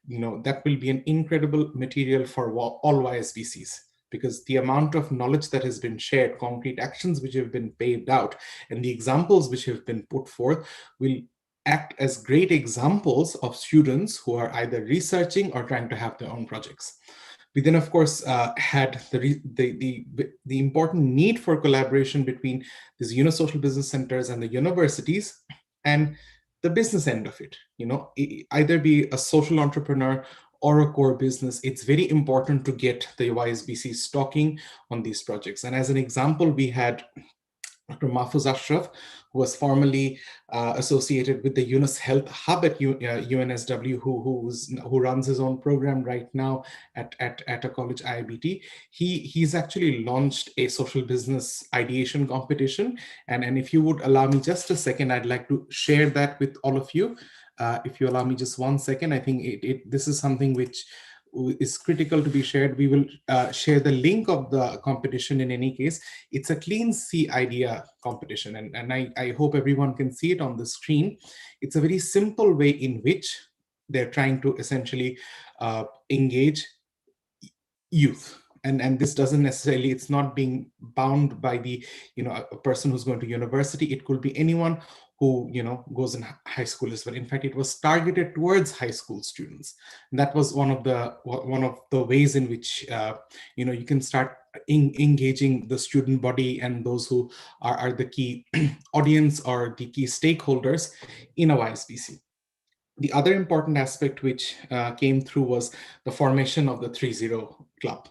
that will be an incredible material for all YSBCs, because the amount of knowledge that has been shared, concrete actions which have been paved out, and the examples which have been put forth will act as great examples of students who are either researching or trying to have their own projects. We then, of course, had the important need for collaboration between these social business centers and the universities, and the business end of it. Either be a social entrepreneur or a core business, it's very important to get the YSBCs talking on these projects. And as an example, we had Dr. Mahfouz Ashraf, who was formerly associated with the Yunus Health Hub at UNSW, who runs his own program right now at a college, IIBT. He's actually launched a social business ideation competition. And if you would allow me just a second, I'd like to share that with all of you. If you allow me just 1 second, I think this is something which is critical to be shared. We will share the link of the competition in any case. It's a clean C idea competition, and I hope everyone can see it on the screen. It's a very simple way in which they're trying to essentially engage youth. And this doesn't necessarily, it's not being bound by the, a person who's going to university. It could be anyone who goes in high school as well. In fact, it was targeted towards high school students. And that was one of the ways in which you can start engaging the student body and those who are the key audience or the key stakeholders in a YSBC. The other important aspect which came through was the formation of the 3-0 Club.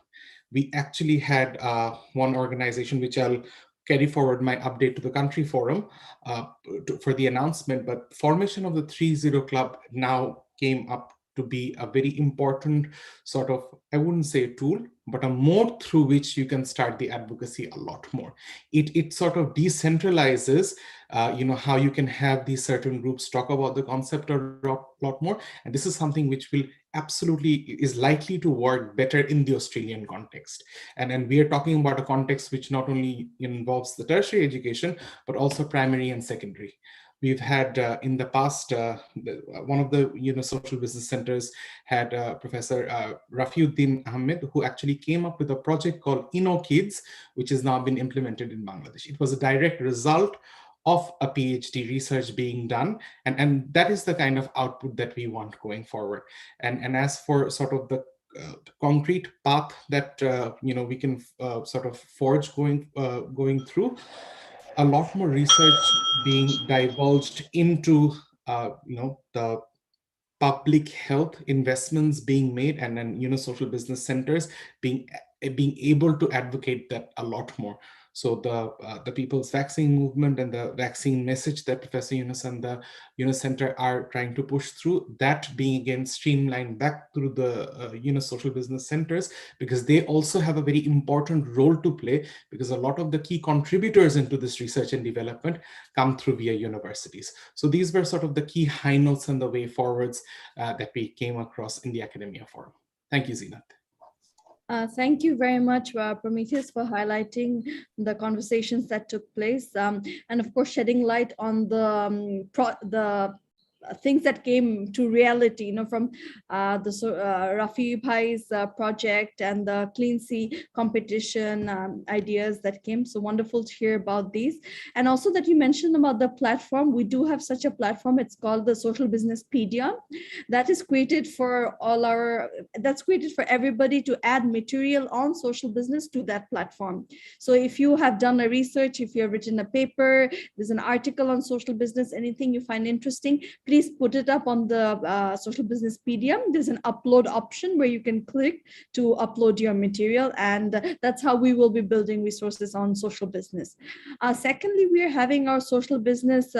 We actually had one organization which I'll carry forward my update to the country forum for the announcement, but formation of the 3-0 Club now came up to be a very important sort of, I wouldn't say a tool, but a mode through which you can start the advocacy a lot more. It sort of decentralizes, how you can have these certain groups talk about the concept a lot more. And this is something which will absolutely is likely to work better in the Australian context. And we are talking about a context which not only involves the tertiary education, but also primary and secondary. We've had in the past, one of the social business centers had Professor Rafiuddin Ahmed, who actually came up with a project called InnoKids, which has now been implemented in Bangladesh. It was a direct result of a PhD research being done. And that is the kind of output that we want going forward. And as for sort of the concrete path that we can sort of forge going through, a lot more research being divulged into the public health investments being made, and then social business centers being able to advocate that a lot more. So the People's Vaccine Movement and the vaccine message that Professor Yunus and the Yunus Center are trying to push through, that being again streamlined back through the social business centers, because they also have a very important role to play, because a lot of the key contributors into this research and development come through via universities. So these were sort of the key high notes and the way forwards that we came across in the Academia Forum. Thank you, Zeenat. Thank you very much, Prometheus, for highlighting the conversations that took place, and of course shedding light on the things that came to reality, from Rafi Bhai's project and the Clean Sea competition ideas that came. So wonderful to hear about these. And also that you mentioned about the platform. We do have such a platform. It's called the Social Businesspedia. That is created for that's created for everybody to add material on social business to that platform. So if you have done a research, if you have written a paper, there's an article on social business, anything you find interesting, please put it up on the Social Businesspedia. There's an upload option where you can click to upload your material, and that's how we will be building resources on social business. Secondly, we are having our social business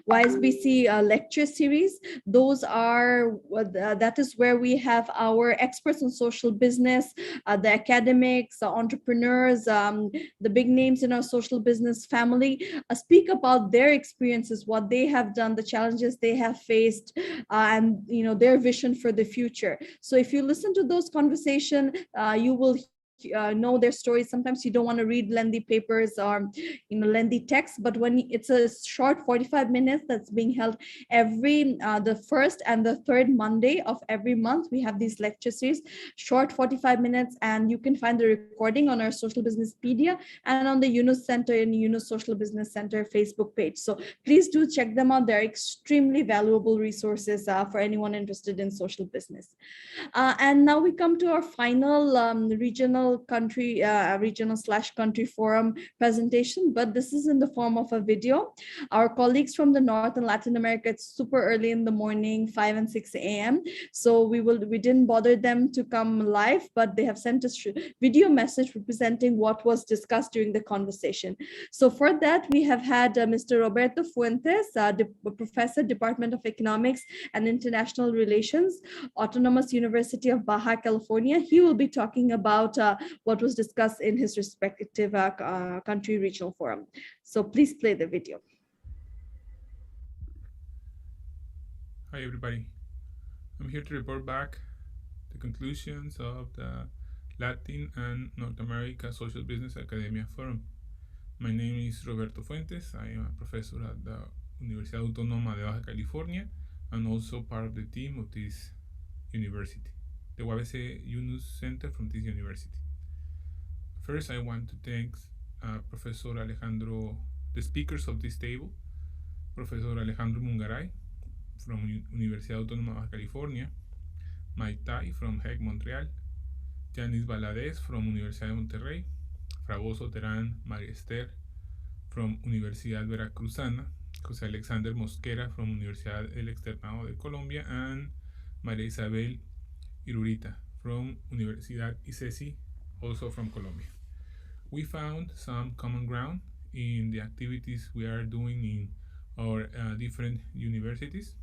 YSBC lecture series. Those are that is where we have our experts on social business, the academics, the entrepreneurs, the big names in our social business family speak about their experiences, what they have done, the challenges they have faced, and their vision for the future. So if you listen to those conversations, you will know their stories. Sometimes you don't want to read lengthy papers or lengthy text, but when it's a short 45 minutes that's being held every the first and the third Monday of every month, we have these lecture series, short 45 minutes, and you can find the recording on our Social Businesspedia and on the Yunus Center and Yunus Social Business Center Facebook page. So please do check them out. They're extremely valuable resources for anyone interested in social business. And now we come to our final regional/country forum presentation, but this is in the form of a video. Our colleagues from the North and Latin America, it's super early in the morning, 5 and 6 a.m. So we didn't bother them to come live, but they have sent us video message representing what was discussed during the conversation. So for that, we have had Mr. Roberto Fuentes, Professor, Department of Economics and International Relations, Autonomous University of Baja California. He will be talking about what was discussed in his respective country regional forum. So please play the video. Hi everybody. I'm here to report back the conclusions of the Latin and North America Social Business Academia Forum. My name is Roberto Fuentes. I am a professor at the Universidad Autónoma de Baja California and also part of the team of this university, the UABC Yunus Center from this university. First, I want to thank Professor Alejandro, the speakers of this table, Professor Alejandro Mungaray from Universidad Autónoma de Baja California, Mike Tai from HEC Montreal, Janice Valadez from Universidad de Monterrey, Fragoso Terán María Esther from Universidad Veracruzana, José Alexander Mosquera from Universidad El Externado de Colombia, and María Isabel Irurita from Universidad ICESI, also from Colombia. We found some common ground in the activities we are doing in our different universities.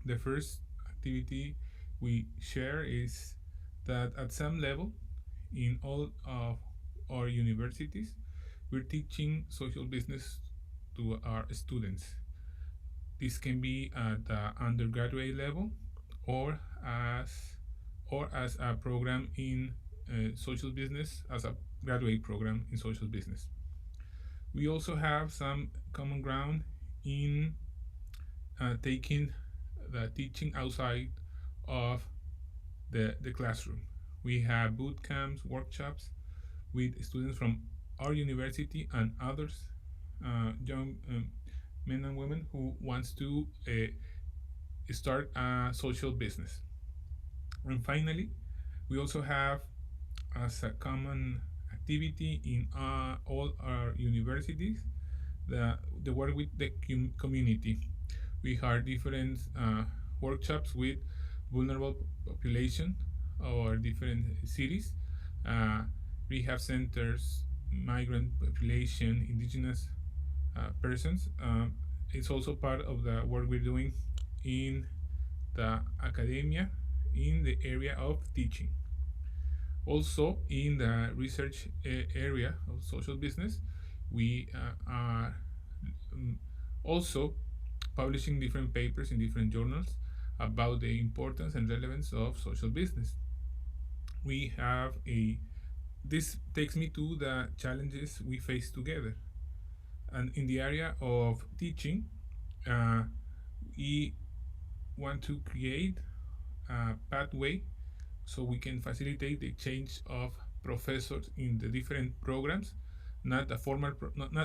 The first activity we share is that at some level in all of our universities, we're teaching social business to our students. This can be at the undergraduate level or as a program in social business, as a graduate program in social business. We also have some common ground in taking the teaching outside of the classroom. We have boot camps, workshops with students from our university and others, young men and women who wants to start a social business. And finally, we also have as a common activity in all our universities the work with the community. We have different workshops with vulnerable population or different cities, rehab centers, migrant population, indigenous persons. It's also part of the work we're doing in the academia in the area of teaching. Also, in the research area of social business, we are also publishing different papers in different journals about the importance and relevance of social business. We have this takes me to the challenges we face together. And in the area of teaching, we want to create a pathway so we can facilitate the exchange of professors in the different programs, not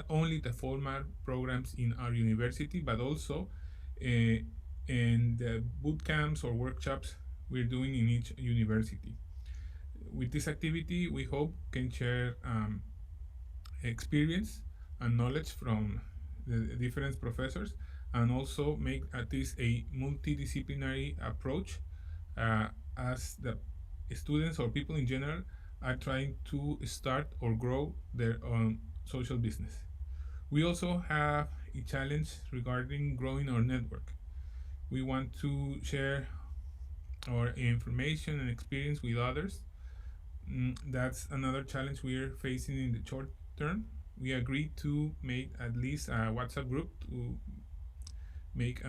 only the formal programs in our university, but also in the boot camps or workshops we're doing in each university. With this activity, we hope can share experience and knowledge from the different professors, and also make at least a multidisciplinary approach as the students or people in general are trying to start or grow their own social business. We also have a challenge regarding growing our network. We want to share our information and experience with others. That's another challenge we're facing in the short term. We agreed to make at least a WhatsApp group to make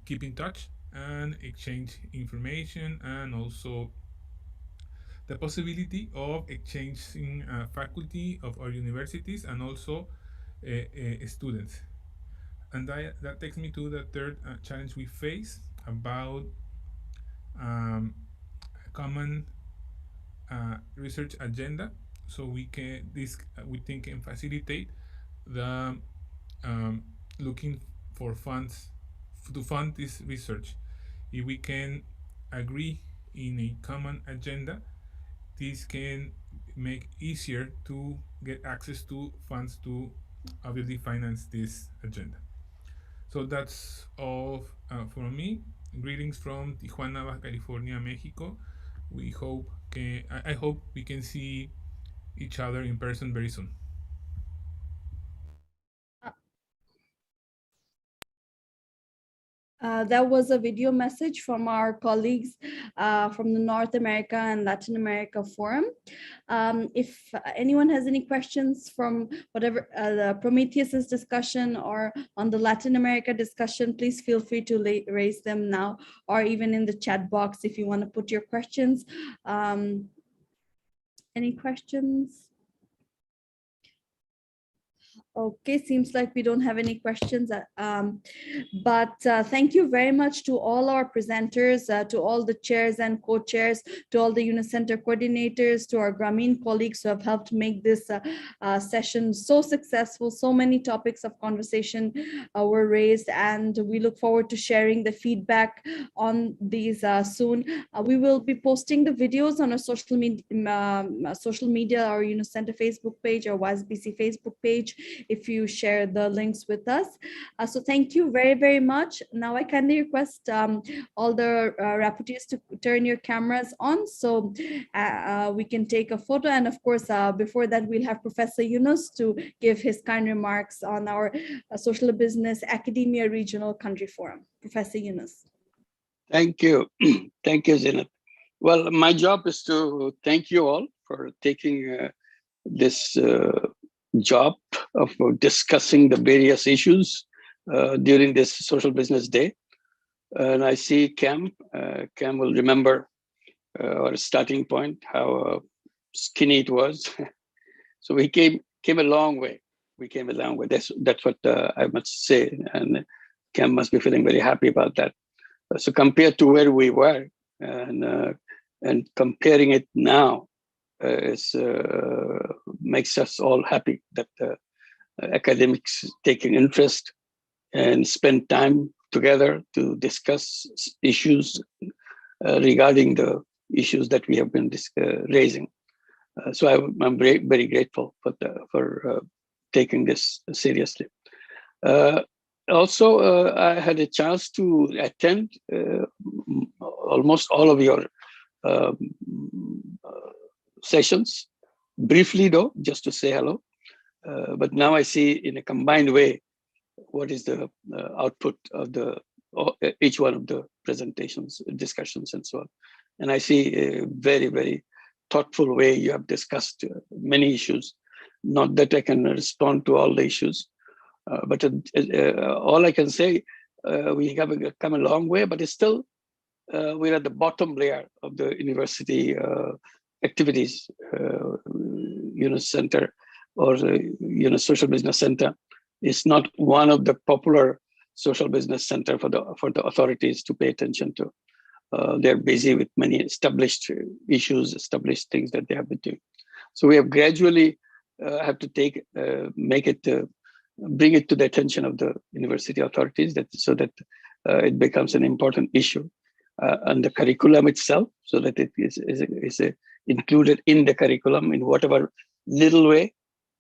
keep in touch and exchange information, and also the possibility of exchanging faculty of our universities and also students. And that takes me to the third challenge we face about common research agenda. So we think can facilitate the looking for funds to fund this research. If we can agree in a common agenda, this can make easier to get access to funds to obviously finance this agenda. So that's all from me. Greetings from Tijuana, Baja California, Mexico. I hope we can see each other in person very soon. That was a video message from our colleagues from the North America and Latin America Forum. If anyone has any questions from whatever the Prometheus's discussion or on the Latin America discussion, please feel free to raise them now, or even in the chat box if you want to put your questions. Any questions? Okay, seems like we don't have any questions, but thank you very much to all our presenters, to all the chairs and co-chairs, to all the Unicenter coordinators, to our Grameen colleagues who have helped make this session so successful. So many topics of conversation were raised, and we look forward to sharing the feedback on these soon. We will be posting the videos on our social media, our Unicenter Facebook page, our YSBC Facebook page, if you share the links with us. So thank you very, very much. Now I kindly request all the rapporteurs to turn your cameras on so we can take a photo. And of course, before that, we'll have Professor Yunus to give his kind remarks on our Social Business Academia Regional Country Forum. Professor Yunus. Thank you. Thank you, Zinat. Well, my job is to thank you all for taking this job of discussing the various issues during this Social Business Day. And I see Cam. Cam will remember our starting point, how skinny it was. So we came a long way. We came a long way. That's what I must say. And Cam must be feeling very happy about that. So compared to where we were, and comparing it now, makes us all happy that academics taking interest and spend time together to discuss issues regarding the issues that we have been raising. So I'm very, very grateful for taking this seriously. Also, I had a chance to attend almost all of your sessions, briefly though, just to say hello. But now I see in a combined way what is the output of each one of the presentations, discussions, and so on. And I see a very, very thoughtful way you have discussed many issues. Not that I can respond to all the issues, but all I can say, we have come a long way, but it's still, we're at the bottom layer of the university activities, Center or Social Business Center. It's not one of the popular social business center for the authorities to pay attention to. They're busy with many established issues, established things that they have been doing. So we have gradually have to bring it to the attention of the university authorities, so that it becomes an important issue and the curriculum itself, so that it is included in the curriculum in whatever little way,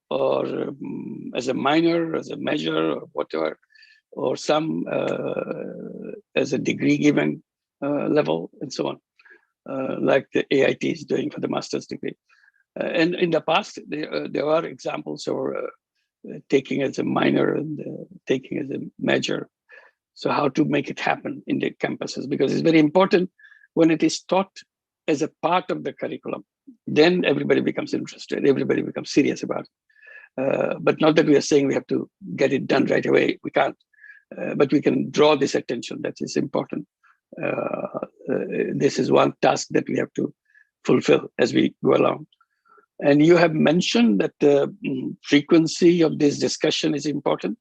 or as a minor, as a measure, or whatever, or some as a degree given level, and so on, like the AIT is doing for the master's degree. And in the past, there are examples of taking as a minor and taking as a major. So how to make it happen in the campuses, because it's very important when it is taught as a part of the curriculum, then everybody becomes interested, everybody becomes serious about it. But not that we are saying we have to get it done right away, we can't, but we can draw this attention, that is important. This is one task that we have to fulfill as we go along. And you have mentioned that the frequency of this discussion is important.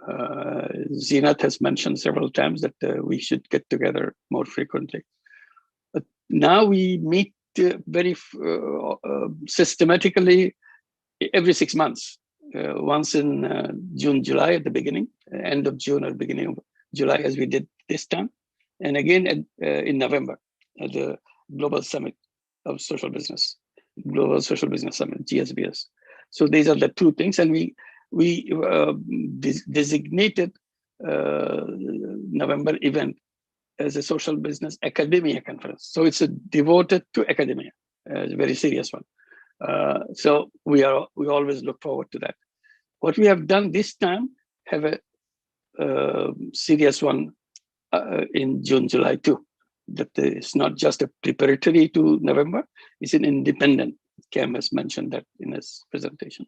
Zinat has mentioned several times that we should get together more frequently. But now we meet very systematically every 6 months, once in June, July at the beginning, end of June or beginning of July, as we did this time, and again in November at the Global Summit of Social Business, Global Social Business Summit, GSBS. So these are the two things, and we designated November event as a Social Business Academia Conference. So it's devoted to academia, a very serious one. So we always look forward to that. What we have done this time, have a serious one in June, July too. That it's not just a preparatory to November, it's an independent. Cam has mentioned that in his presentation.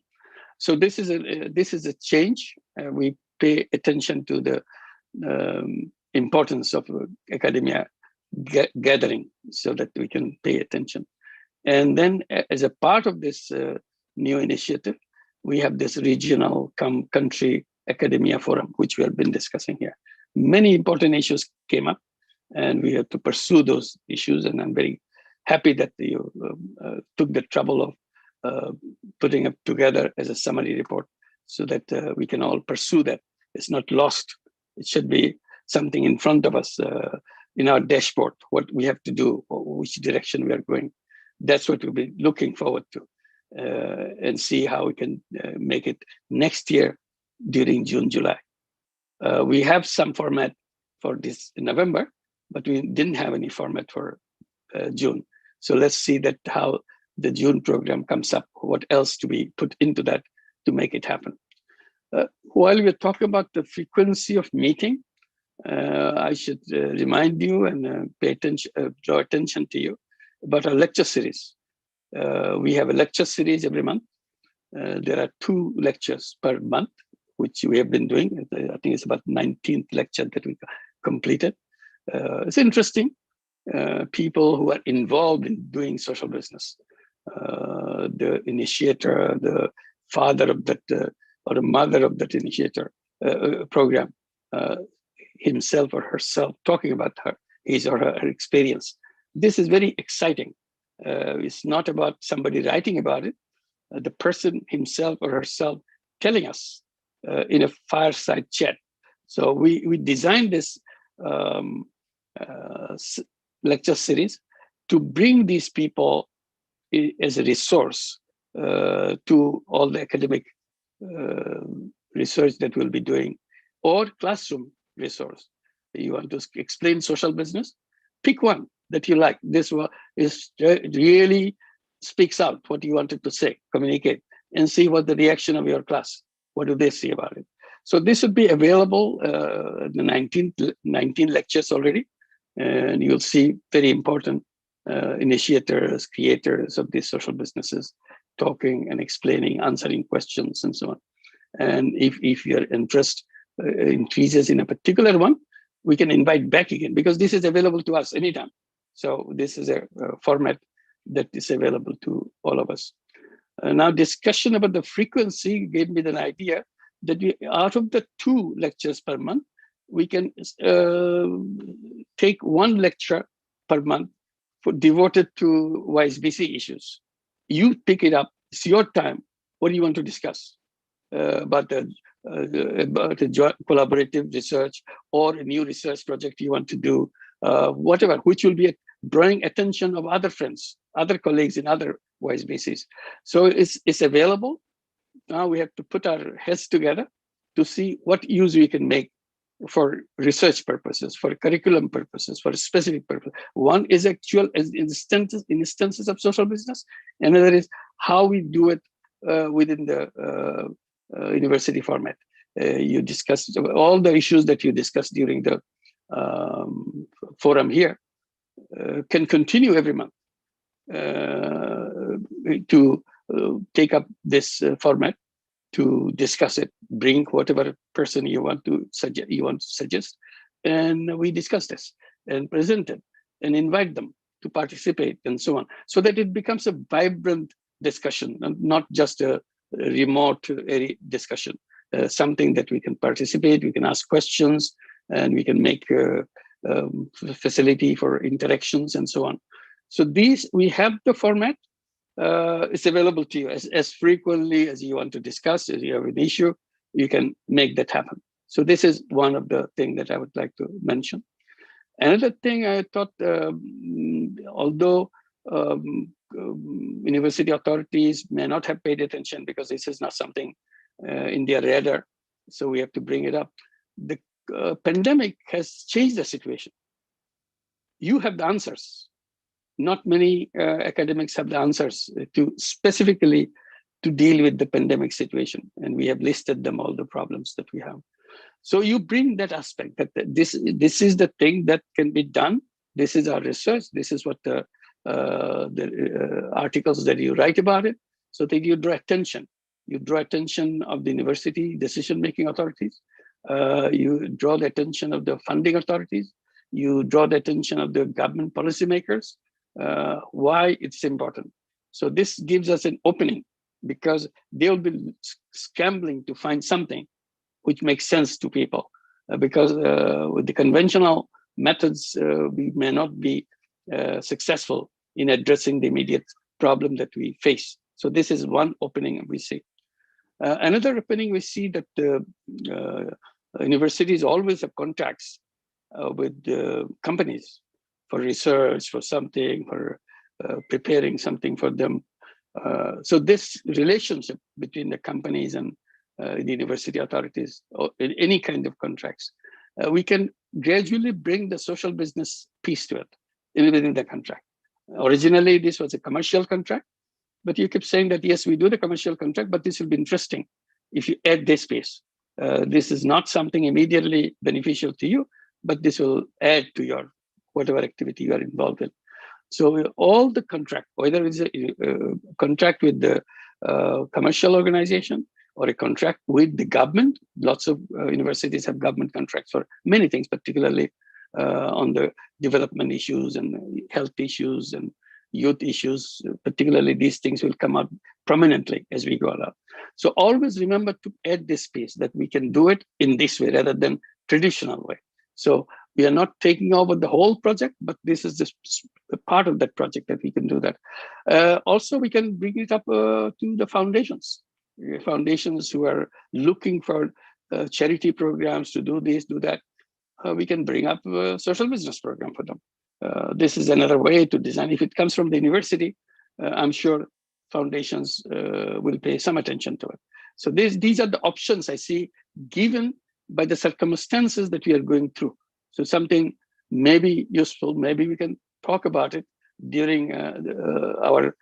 So this is a change. We pay attention to the importance of academia gathering, so that we can pay attention. And then as a part of this new initiative, we have this regional country academia forum, which we have been discussing here. Many important issues came up, and we have to pursue those issues. And I'm very happy that you took the trouble of putting it together as a summary report, so that we can all pursue that. It's not lost. It should be something in front of us in our dashboard, what we have to do, or which direction we are going. That's what we'll be looking forward to. and see how we can make it next year during June, July. We have some format for this in November, but we didn't have any format for June. So let's see that how the June program comes up, what else to be put into that to make it happen. While we're talking about the frequency of meeting, I should remind you and pay attention, draw attention to you about our lecture series. We have a lecture series every month. There are 2 lectures per month, which we have been doing. I think it's about 19th lecture that we completed. It's interesting. People who are involved in doing social business, the initiator, the father of that, or the mother of that initiator program, himself or herself talking about his or her experience. This is very exciting. It's not about somebody writing about it. The person himself or herself telling us in a fireside chat. So we designed this lecture series to bring these people as a resource to all the academic research that we'll be doing, or classroom resource. You want to explain social business? Pick one that you like. This one is really speaks out what you wanted to say, communicate, and see what the reaction of your class. What do they see about it? So this would be available the 19 lectures already, and you'll see very important initiators, creators of these social businesses talking and explaining, answering questions, and so on. And if your interest increases in a particular one, we can invite back again, because this is available to us anytime. So this is a format that is available to all of us. Now, discussion about the frequency gave me the idea that we, out of the 2 lectures per month, we can take 1 lecture per month devoted to YSBC issues. You pick it up. It's your time. What do you want to discuss about the collaborative research or a new research project you want to do, whatever, which will be drawing attention of other friends, other colleagues in other YSBCs. So it's available. Now we have to put our heads together to see what use we can make for research purposes, for curriculum purposes, for specific purpose. One is actual instances of social business. Another is how we do it within the university format. You discussed all the issues that you discussed during the forum here can continue every month to take up this format, to discuss it, bring whatever person you want to suggest, and we discuss this and present it and invite them to participate and so on, so that it becomes a vibrant discussion and not just a remote discussion, something that we can participate, we can ask questions, and we can make facility for interactions and so on. So these, we have the format. It's available to you as frequently as you want to discuss. As you have an issue, you can make that happen. So this is one of the things that I would like to mention. Another thing I thought, although university authorities may not have paid attention because this is not something in their radar, so we have to bring it up. The pandemic has changed the situation. You have the answers. Not many academics have the answers to specifically to deal with the pandemic situation. And we have listed them, all the problems that we have. So you bring that aspect that this is the thing that can be done. This is our research. This is what the articles that you write about it, so that you draw attention. You draw attention of the university decision-making authorities. You draw the attention of the funding authorities. You draw the attention of the government policymakers. Why it's important. So this gives us an opening, because they'll be scrambling to find something which makes sense to people, because with the conventional methods, we may not be successful in addressing the immediate problem that we face. So this is one opening we see. Another opening we see that the universities always have contacts with companies for research, for something, for preparing something for them. So this relationship between the companies and the university authorities, or in any kind of contracts, we can gradually bring the social business piece to it within the contract. Originally, this was a commercial contract, but you keep saying that, yes, we do the commercial contract, but this will be interesting if you add this piece. This is not something immediately beneficial to you, but this will add to your whatever activity you are involved in. So all the contract, whether it's a contract with the commercial organization or a contract with the government, lots of universities have government contracts for many things, particularly on the development issues and health issues and youth issues. Particularly these things will come out prominently as we go along. So always remember to add this piece, that we can do it in this way rather than traditional way. So we are not taking over the whole project, but this is just a part of that project that we can do that. Also, we can bring it up to the foundations. Foundations who are looking for charity programs to do this, do that. We can bring up a social business program for them. This is another way to design. If it comes from the university, I'm sure foundations will pay some attention to it. So these are the options I see given by the circumstances that we are going through. So something may be useful, maybe we can talk about it during our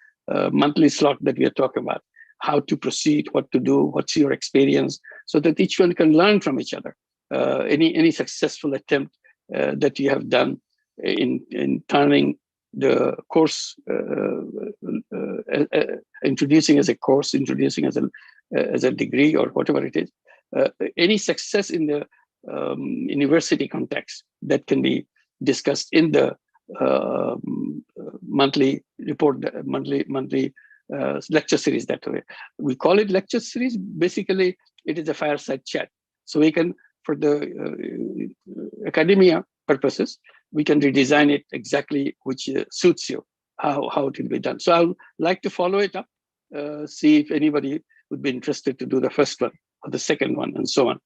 monthly slot that we are talking about, how to proceed, what to do, what's your experience, so that each one can learn from each other. Any successful attempt that you have done in turning the course, introducing as a course, introducing as a degree or whatever it is, any success in the university context that can be discussed in the monthly report, monthly lecture series. That way we call it lecture series. Basically it is a fireside chat, so we can, for the academia purposes, we can redesign it exactly which suits you, how it will be done. So I would like to follow it up, see if anybody would be interested to do the first one or the second one and so on.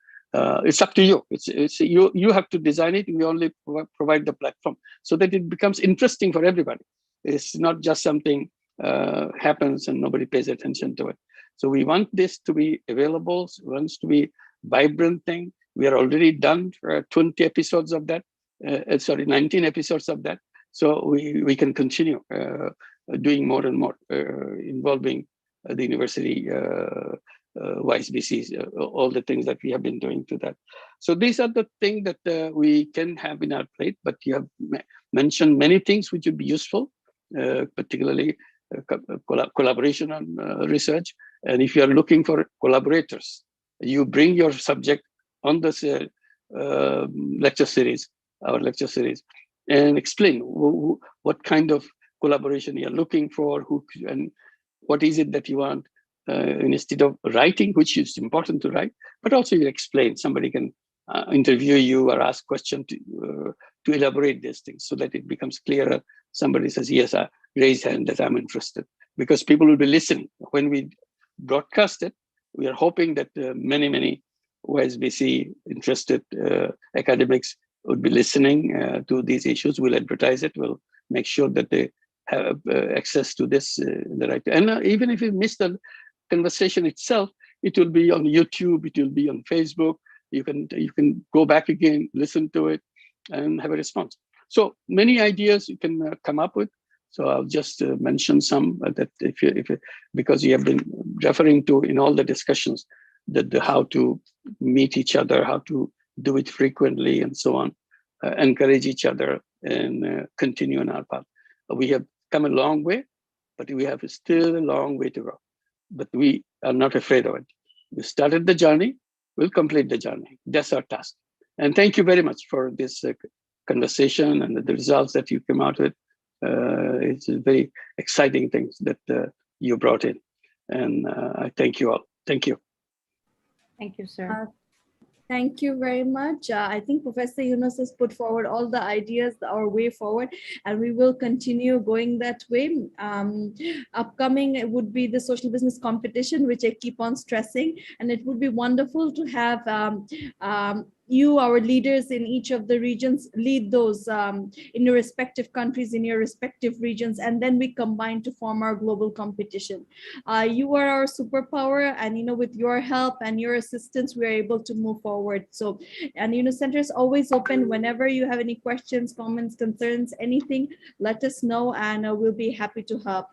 It's up to you. It's you have to design it. We only provide the platform so that it becomes interesting for everybody. It's not just something happens and nobody pays attention to it. So we want this to be available, wants to be vibrant thing. We are already done 20 episodes of that. 19 episodes of that. So we can continue doing more and more, involving the university, YSBCs, all the things that we have been doing to that. So these are the things that we can have in our plate, but you have mentioned many things which would be useful, particularly collaboration on research. And if you are looking for collaborators, you bring your subject on this lecture series, our lecture series, and explain what kind of collaboration you're looking for, who and what is it that you want. Instead of writing, which is important to write, but also you explain. Somebody can interview you or ask questions to elaborate these things so that it becomes clearer. Somebody says, yes, I raise hand that I'm interested, because people will be listening. When we broadcast it, we are hoping that many OSBC interested academics would be listening to these issues. We'll advertise it. We'll make sure that they have access to this in the right. And even if you miss the conversation itself, it will be on YouTube. It will be on Facebook. You can go back again, listen to it, and have a response. So many ideas you can come up with. So I'll just mention some that because you have been referring to in all the discussions that how to meet each other, how to do it frequently, and so on, encourage each other and continue on our path. We have come a long way, but we have still a long way to go. But we are not afraid of it. We started the journey, we'll complete the journey. That's our task. And thank you very much for this conversation and the results that you came out with. It's a very exciting things that you brought in. And I thank you all. Thank you. Thank you, sir. Thank you very much. I think Professor Yunus has put forward all the ideas, our way forward, and we will continue going that way. Upcoming would be the social business competition, which I keep on stressing, and it would be wonderful to have you, our leaders in each of the regions, lead those in your respective countries, in your respective regions, and then we combine to form our global competition. You are our superpower, and with your help and your assistance, we are able to move forward. So, and center is always open. Whenever you have any questions, comments, concerns, anything, let us know, and we'll be happy to help.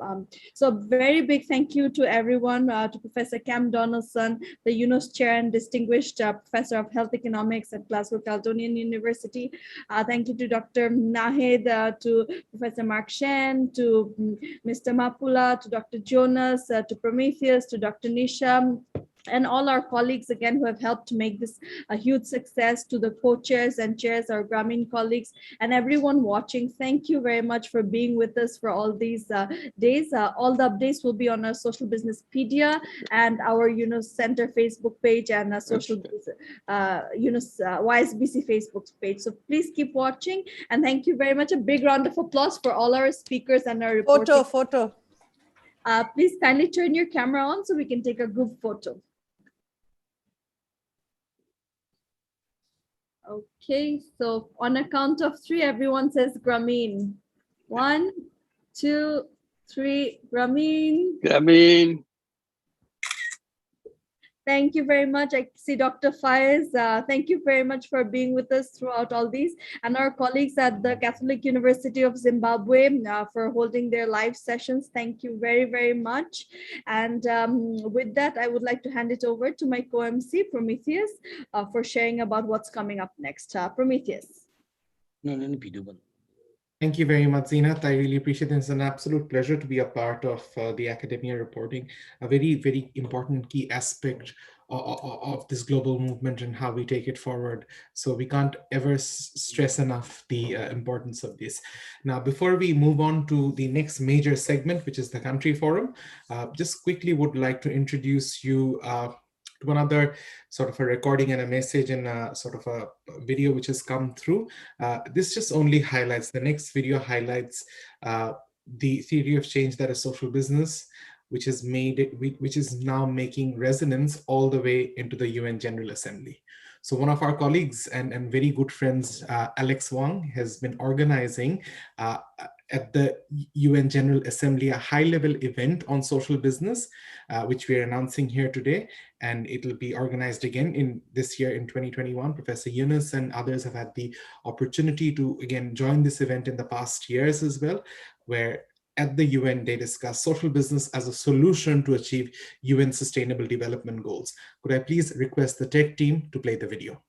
So very big thank you to everyone, to Professor Cam Donaldson, the UNOS Chair and Distinguished Professor of Health Economics at Glasgow Caledonian University. Thank you to Dr. Nahid, to Professor Mark Shen, to Mr. Mapula, to Dr. Jonas, to Prometheus, to Dr. Nisha, and all our colleagues again who have helped to make this a huge success, to the co-chairs and chairs, our Grameen colleagues, and everyone watching. Thank you very much for being with us for all these days. All the updates will be on our Social Business Pedia and our Center Facebook page and Social YSBC Facebook page. So please keep watching, and thank you very much. A big round of applause for all our speakers and our reporters. Photo. Please kindly turn your camera on so we can take a group photo. Okay, so on a count of 3, everyone says Grameen. 1, 2, 3, Grameen. Grameen. Thank you very much. I see Dr. Faiz. Thank you very much for being with us throughout all these, and our colleagues at the Catholic University of Zimbabwe for holding their live sessions. Thank you very, very much. And with that, I would like to hand it over to my co-MC, Prometheus, for sharing about what's coming up next. Prometheus. Thank you very much, Zeenat. I really appreciate it. It's an absolute pleasure to be a part of the academia reporting, a very, very important key aspect of this global movement and how we take it forward. So we can't ever stress enough the importance of this. Now, before we move on to the next major segment, which is the country forum, just quickly would like to introduce you to one other sort of a recording and a message and a sort of a video which has come through. This just only highlights, the next video highlights the theory of change that is social business, which is now making resonance all the way into the UN General Assembly. So one of our colleagues and very good friends, Alex Wang, has been organizing at the UN General Assembly a high-level event on social business, which we are announcing here today. And it will be organized again in this year in 2021. Professor Yunus and others have had the opportunity to, again, join this event in the past years as well, where at the UN, they discuss social business as a solution to achieve UN Sustainable Development Goals. Could I please request the tech team to play the video?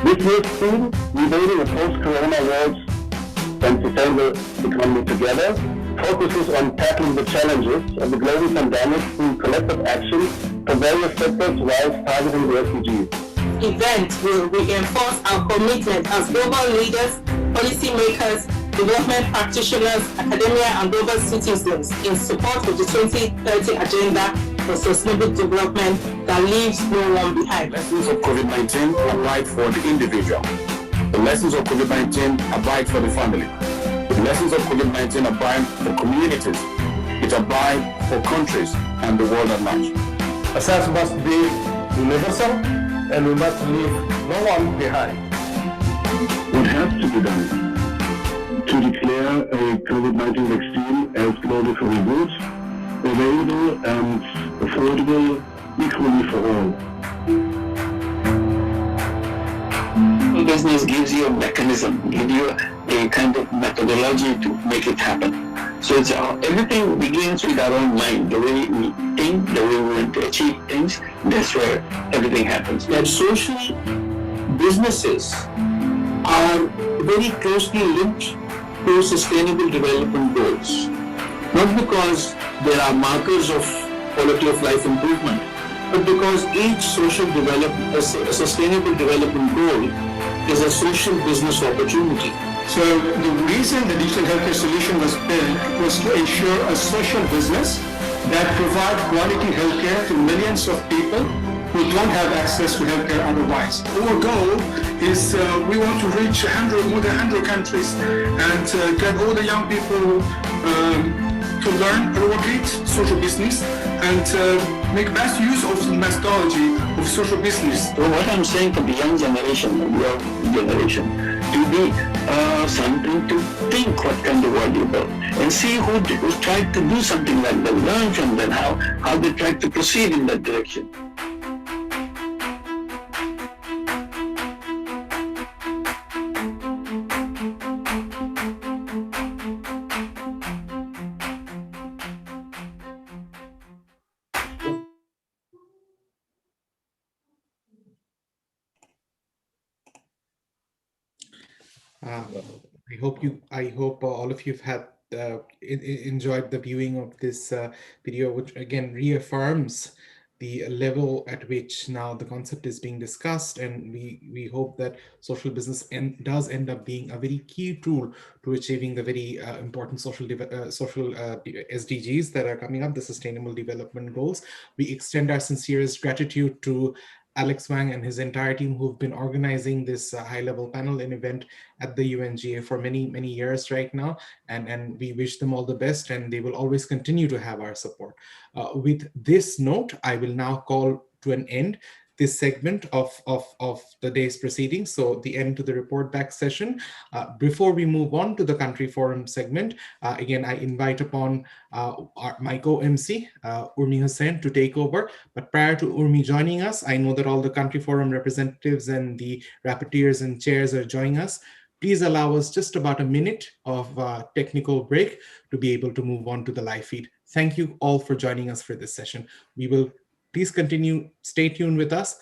This year's theme, Rebuilding a Post-Corona World and Sustainable Economy Together, focuses on tackling the challenges of the global pandemic through collective action for various sectors while targeting the SDGs. Event will reinforce our commitment as global leaders, policymakers, development practitioners, academia, and global citizens in support of the 2030 Agenda for Sustainable Development that leaves no one behind. Lessons of COVID-19 applied for the individual. The lessons of COVID-19 applied for the family. The lessons of COVID-19 apply for communities. It applies for countries and the world at large. Success must be universal, and we must leave no one behind. What has to be done? To declare a COVID-19 vaccine as global common goods, available and affordable equally for all. Business gives you a mechanism, gives you a kind of methodology to make it happen. So it's everything begins with our own mind, the way we think, the way we want to achieve things. That's where everything happens. That social businesses are very closely linked to sustainable development goals. Not because there are markers of quality of life improvement, but because each sustainable development goal is a social business opportunity. So the reason the digital healthcare solution was built was to ensure a social business that provide quality healthcare to millions of people who don't have access to healthcare otherwise. Our goal is we want to reach more than 100 countries and get all the young people to learn, advocate social business, and make best use of the methodology of social business. So what I'm saying to the young generation, to be something to think what kind of world you build, and see who tried to do something like that, learn from them how they tried to proceed in that direction. I hope all of you have had enjoyed the viewing of this video, which again reaffirms the level at which now the concept is being discussed, and we hope that social business does end up being a very key tool to achieving the very important social SDGs that are coming up, the Sustainable Development Goals. We extend our sincerest gratitude to Alex Wang and his entire team, who've been organizing this high-level panel and event at the UNGA for many years right now, and we wish them all the best, and they will always continue to have our support. With this note, I will now call to an end this segment of the day's proceedings, so the end to the report back session. Before we move on to the country forum segment, again, I invite upon my co-MC, Urmi Hussain, to take over. But prior to Urmi joining us, I know that all the country forum representatives and the rapporteurs and chairs are joining us. Please allow us just about a minute of technical break to be able to move on to the live feed. Thank you all for joining us for this session. We will please continue, stay tuned with us.